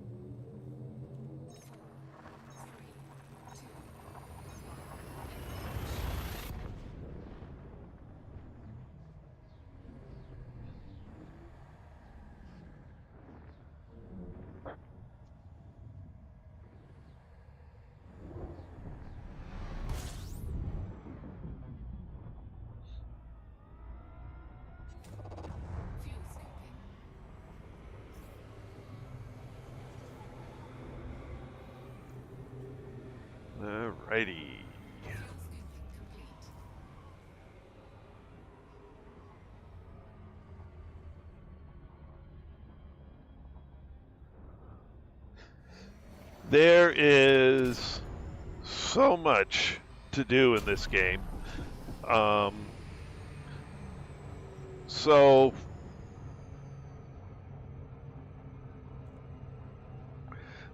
Alrighty. Fuel scooping complete. There is so much to do in this game. So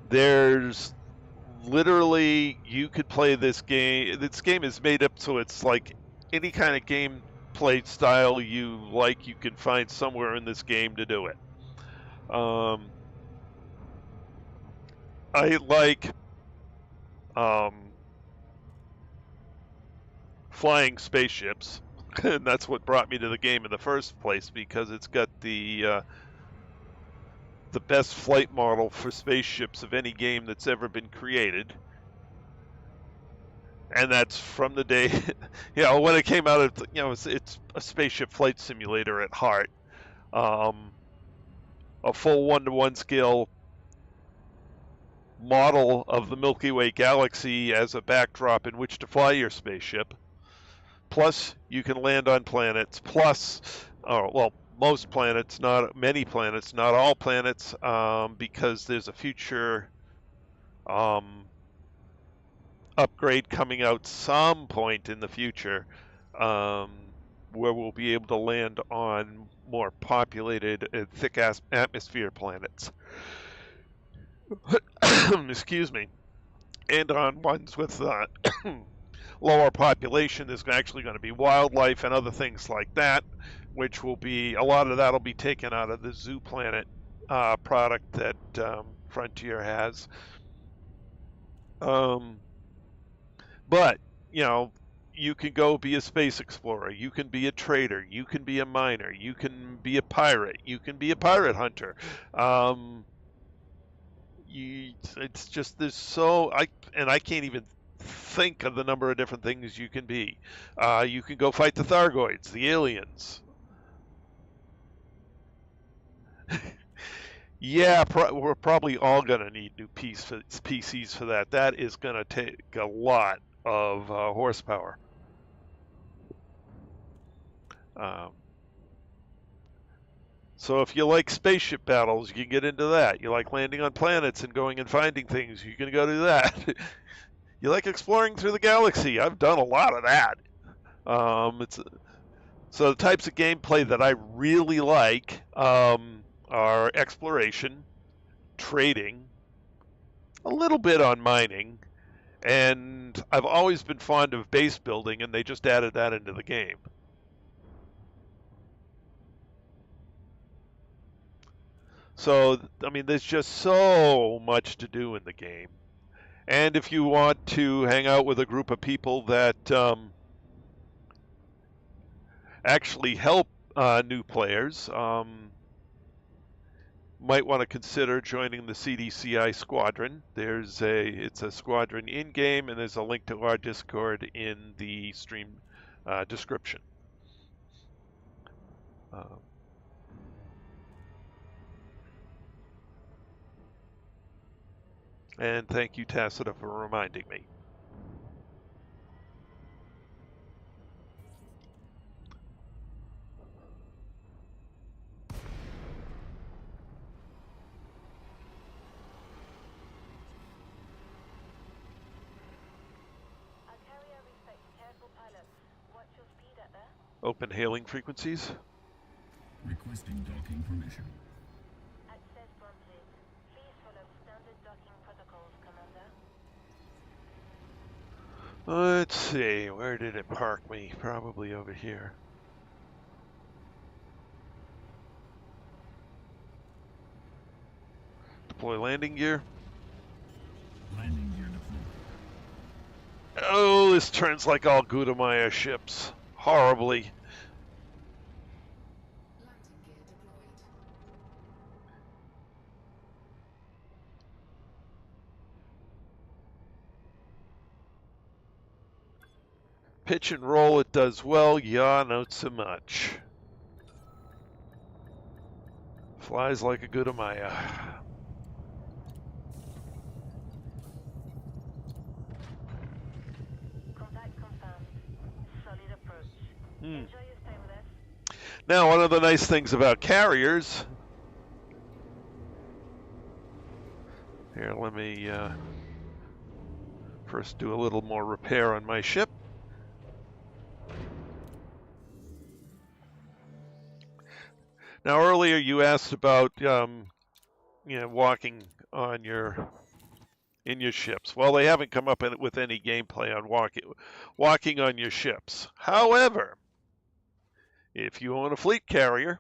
there's literally, you could play this game. This game is made up so it's like any kind of gameplay style you like, you can find somewhere in this game to do it. I like flying spaceships, and that's what brought me to the game in the first place, because it's got the best flight model for spaceships of any game that's ever been created. And that's from the day, when it came out, it's a spaceship flight simulator at heart. A full 1-to-1 scale model of the Milky Way galaxy as a backdrop in which to fly your spaceship. Plus, you can land on planets. Plus, most planets, not many planets, not all planets, because there's a future upgrade coming out some point in the future, where we'll be able to land on more populated and thick atmosphere planets. Excuse me. And on ones with lower population, there's actually going to be wildlife and other things like that, which will be, a lot of that will be taken out of the Zoo Planet product that Frontier has. But, you can go be a space explorer, you can be a trader, you can be a miner, you can be a pirate, you can be a pirate hunter. It's just, I can't even think of the number of different things you can be. You can go fight the Thargoids, the aliens. Yeah, we're probably all going to need new PCs for that. That is going to take a lot of horsepower. So if you like spaceship battles, you can get into that. You like landing on planets and going and finding things, you can go do that. You like exploring through the galaxy. I've done a lot of that. So the types of gameplay that I really like are exploration, trading, a little bit on mining, and I've always been fond of base building, and they just added that into the game. So, there's just so much to do in the game. And if you want to hang out with a group of people that actually help new players, might want to consider joining the CDCI squadron. It's a squadron in-game, and there's a link to our Discord in the stream description. And thank you, Tacita, for reminding me. Open hailing frequencies. Requesting docking permission. Access granted. Please follow standard docking protocols, Commander. Let's see, where did it park me? Probably over here. Deploy landing gear. Landing gear deployed. Oh, this turns like all Gudamaya ships. Horribly. Landing gear deployed. Pitch and roll, it does well. Yaw, not so much. Flies like a Gudamaya. Contact confirmed. Solid approach. Enjoy your stay with us. Now, one of the nice things about carriers... Here, let me first do a little more repair on my ship. Now, earlier you asked about, walking on your in your ships. Well, they haven't come up with any gameplay on walking on your ships. However, if you own a fleet carrier,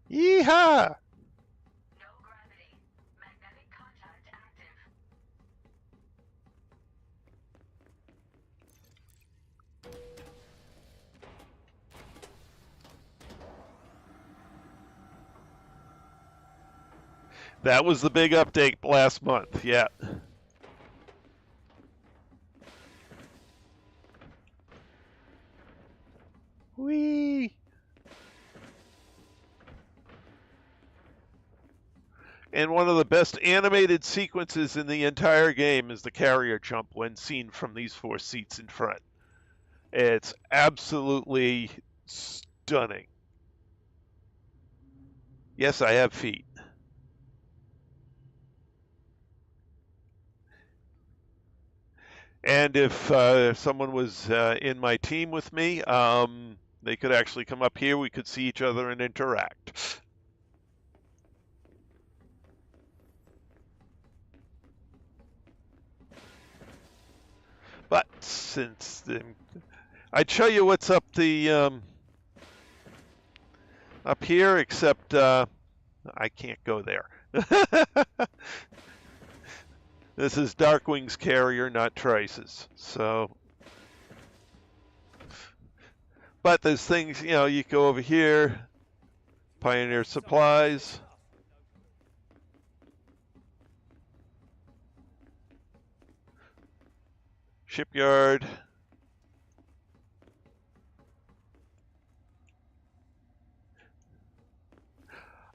yeehaw! No gravity. Magnetic contact active. That was the big update last month, yeah. Whee! And one of the best animated sequences in the entire game is the carrier jump when seen from these 4 seats in front. It's absolutely stunning. Yes, I have feet. And if someone was in my team with me, they could actually come up here. We could see each other and interact. But since I'd show you what's up up here, except I can't go there. This is Darkwing's carrier, not Trice's. So, but there's things, you know, you go over here, Pioneer Supplies. Shipyard.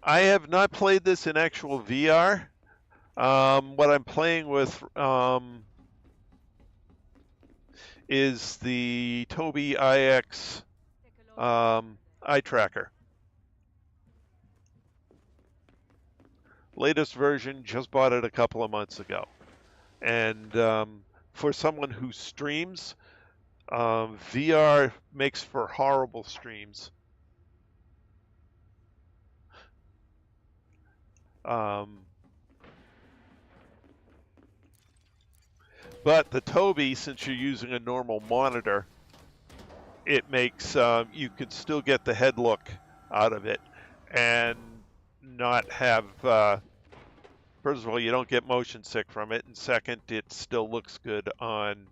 I have not played this in actual VR. What I'm playing with is the Tobii IX eye tracker. Latest version, just bought it a couple of months ago. And for someone who streams, VR makes for horrible streams. But the Tobii, since you're using a normal monitor, it makes you could still get the head look out of it and not have first of all, you don't get motion sick from it, and second, it still looks good on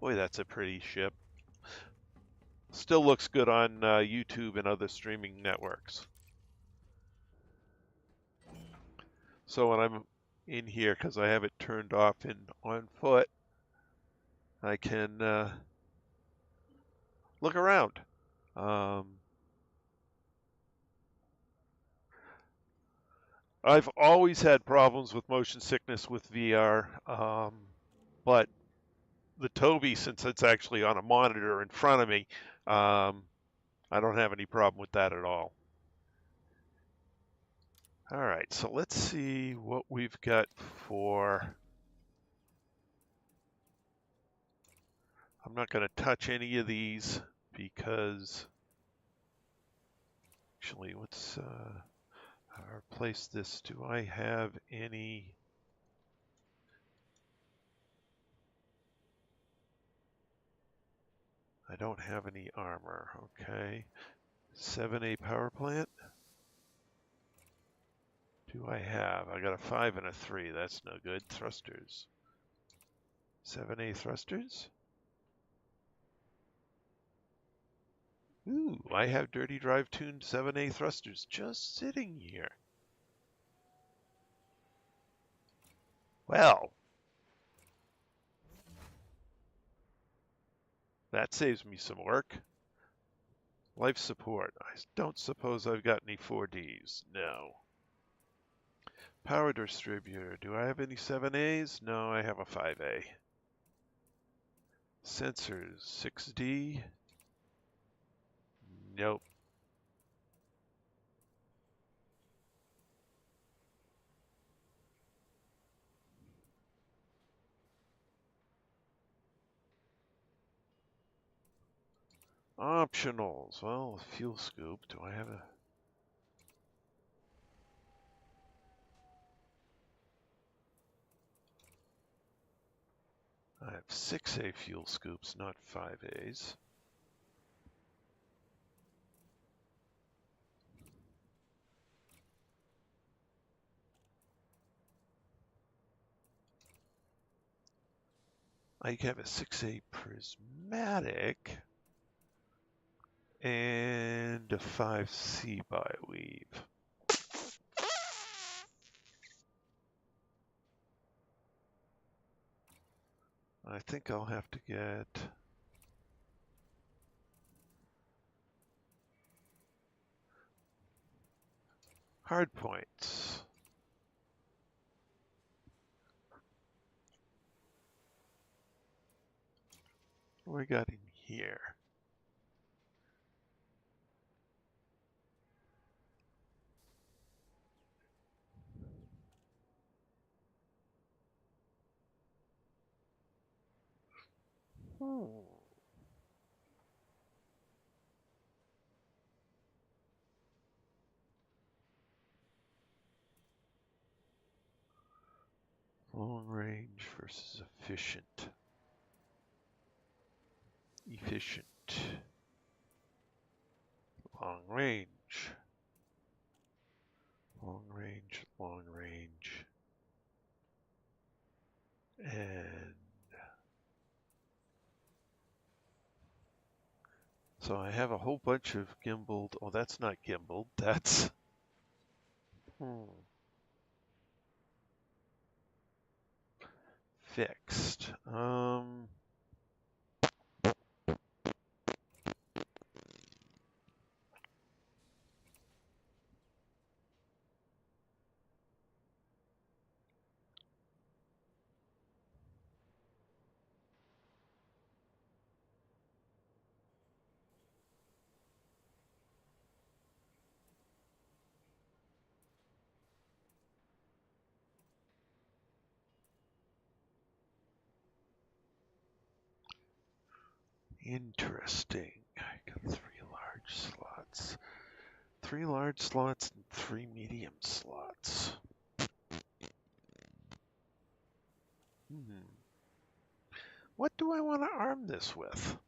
boy, that's a pretty ship. Still looks good on YouTube and other streaming networks. So when I'm in here, because I have it turned off and on foot, I can look around. I've always had problems with motion sickness with VR, but the Tobii, since it's actually on a monitor in front of me, I don't have any problem with that at all. All right, so let's see what we've got for... I'm not going to touch any of these because... Actually, let's replace this. Do I have any... I don't have any armor, okay. 7A power plant. Do I have? I got a 5 and a 3. That's no good. Thrusters. 7A thrusters? Ooh, I have dirty drive tuned 7A thrusters just sitting here. Well, that saves me some work. Life support. I don't suppose I've got any 4Ds. No. Power distributor. Do I have any 7As? No, I have a 5A. Sensors. 6D. Nope. Optionals. Well, fuel scoop. Do I have a... have 6A fuel scoops, not 5As. I have a 6A prismatic and a 5C bi-weave. I think I'll have to get hard points. What do we got in here? Long range versus efficient. Efficient. Long range. Long range, long range. And so I have a whole bunch of gimbaled. Oh, that's not gimbaled. That's fixed. Interesting. I got 3 large slots. 3 large slots and 3 medium slots. What do I want to arm this with?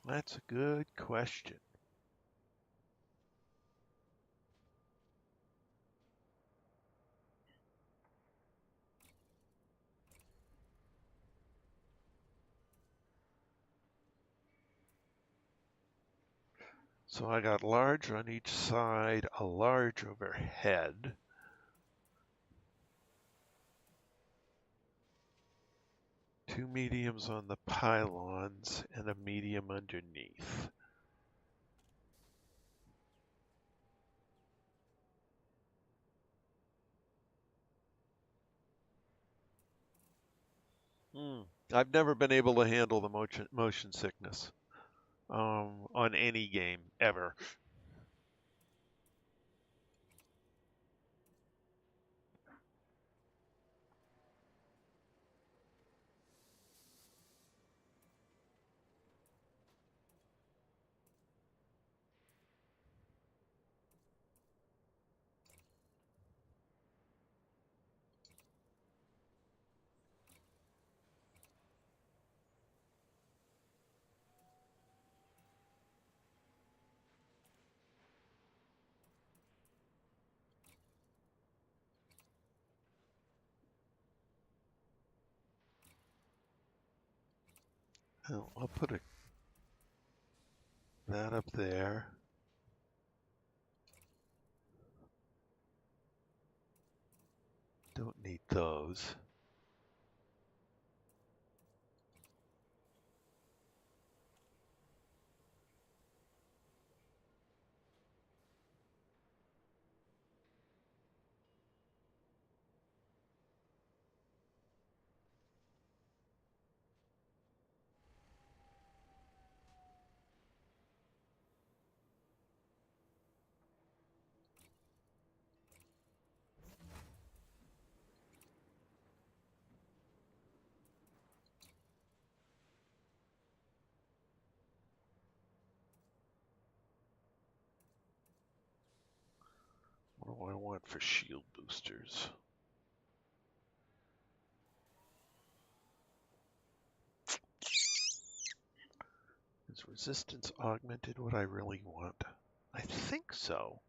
That's a good question. So I got large on each side, a large overhead. Two mediums on the pylons and a medium underneath. I've never been able to handle the motion sickness on any game ever. I'll put that up there. Don't need those. want for shield boosters? Is resistance augmented what I really want? I think so.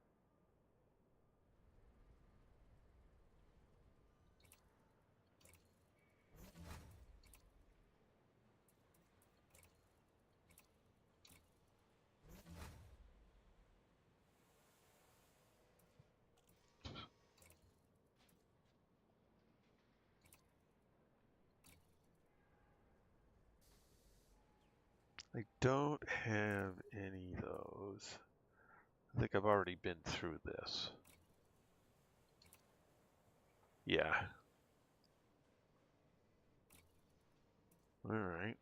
I don't have any of those. I think I've already been through this. Yeah. All right.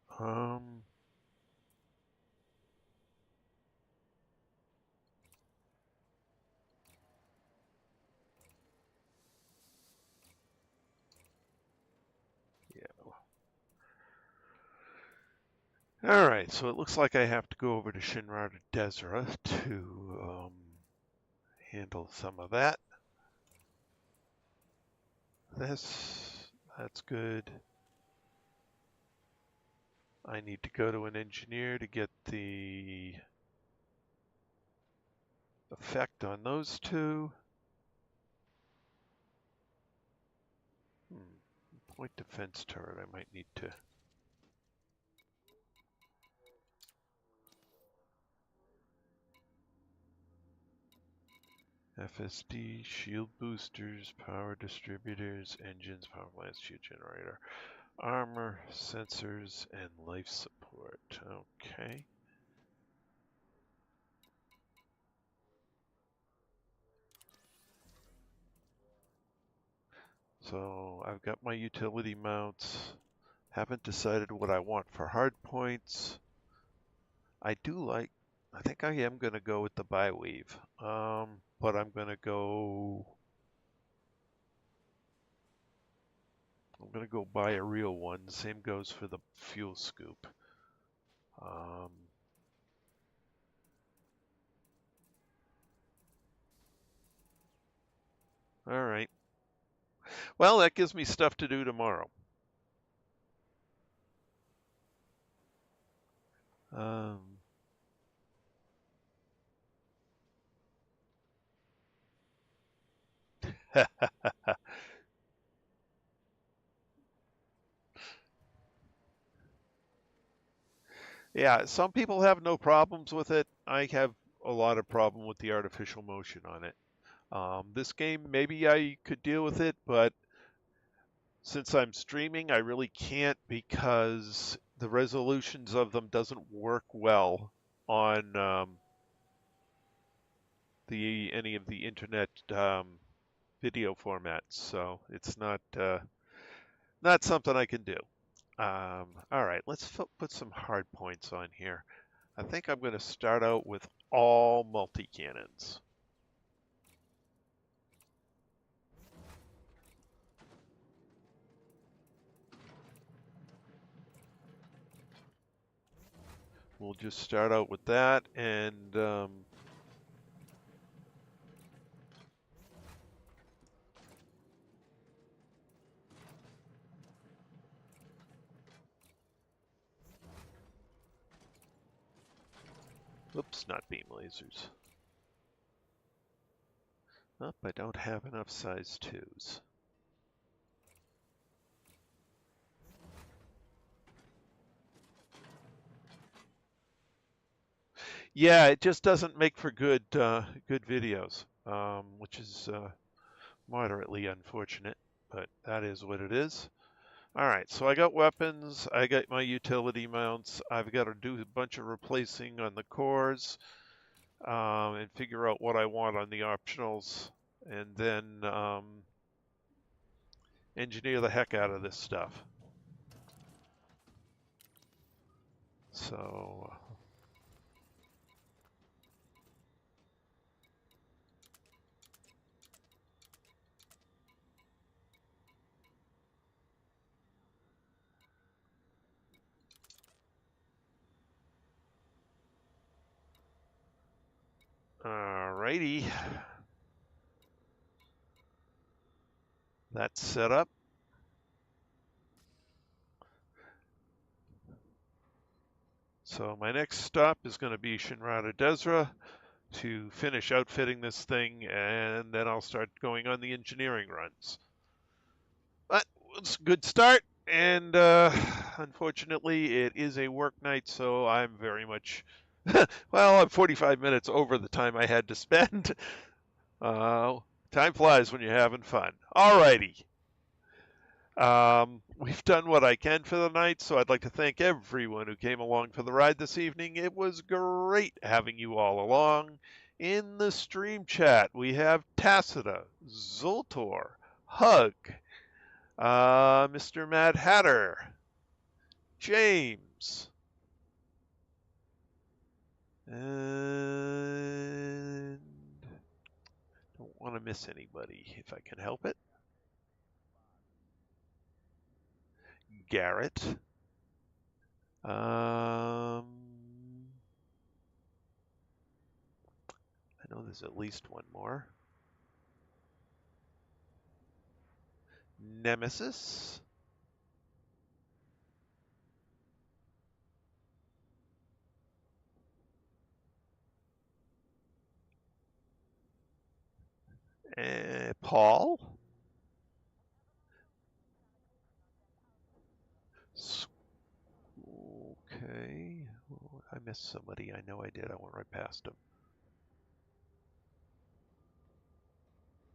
Yeah. All right. So it looks like I have to go over to Shinra Desra to handle some of that. That's good. I need to go to an engineer to get the effect on those two. Point defense turret, I might need to. FSD, shield boosters, power distributors, engines, power plants, shield generator, armor, sensors, and life support. Okay. So I've got my utility mounts. Haven't decided what I want for hard points. I think I am going to go with the bi-weave. But I'm going to go buy a real one. Same goes for the fuel scoop. All right. Well, that gives me stuff to do tomorrow. Yeah, some people have no problems with it. I have a lot of problem with the artificial motion on it. This game, maybe I could deal with it, but since I'm streaming, I really can't because the resolutions of them doesn't work well on any of the internet video formats. So it's not something I can do. All right, let's put some hard points on here. I think I'm going to start out with all multi-cannons. We'll just start out with that, and oops, not beam lasers. Oh, I don't have enough size 2s. Yeah, it just doesn't make for good videos, which is moderately unfortunate, but that is what it is. All right, so I got weapons, I got my utility mounts, I've got to do a bunch of replacing on the cores, and figure out what I want on the optionals, and then engineer the heck out of this stuff. So alrighty. That's set up. So my next stop is going to be Shinrada Desra to finish outfitting this thing, and then I'll start going on the engineering runs. But it's a good start, and unfortunately it is a work night, so I'm very much, well, I'm 45 minutes over the time I had to spend. Time flies when you're having fun. Alrighty. We've done what I can for the night, so I'd like to thank everyone who came along for the ride this evening. It was great having you all along. In the stream chat, we have Tacita, Zoltor, Hug, Mr. Mad Hatter, James, and don't want to miss anybody if I can help it. Garrett. I know there's at least one more. Nemesis. Paul. Okay. Oh, I missed somebody. I know I did. I went right past him.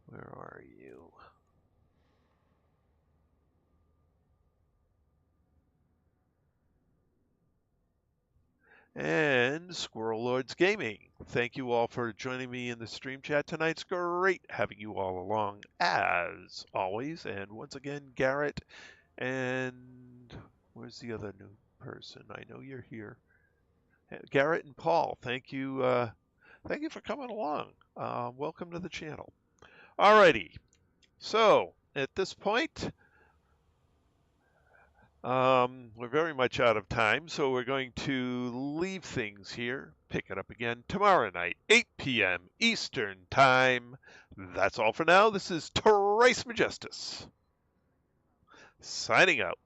Where are you? And Squirrel Lords Gaming. Thank you all for joining me in the stream chat tonight. It's great having you all along, as always. And once again, Garrett and where's the other new person? I know you're here. Garrett and Paul, thank you for coming along. Welcome to the channel. Alrighty, so at this point, we're very much out of time, so we're going to leave things here, pick it up again tomorrow night, 8 p.m. Eastern Time. That's all for now. This is Trace Majestus, signing out.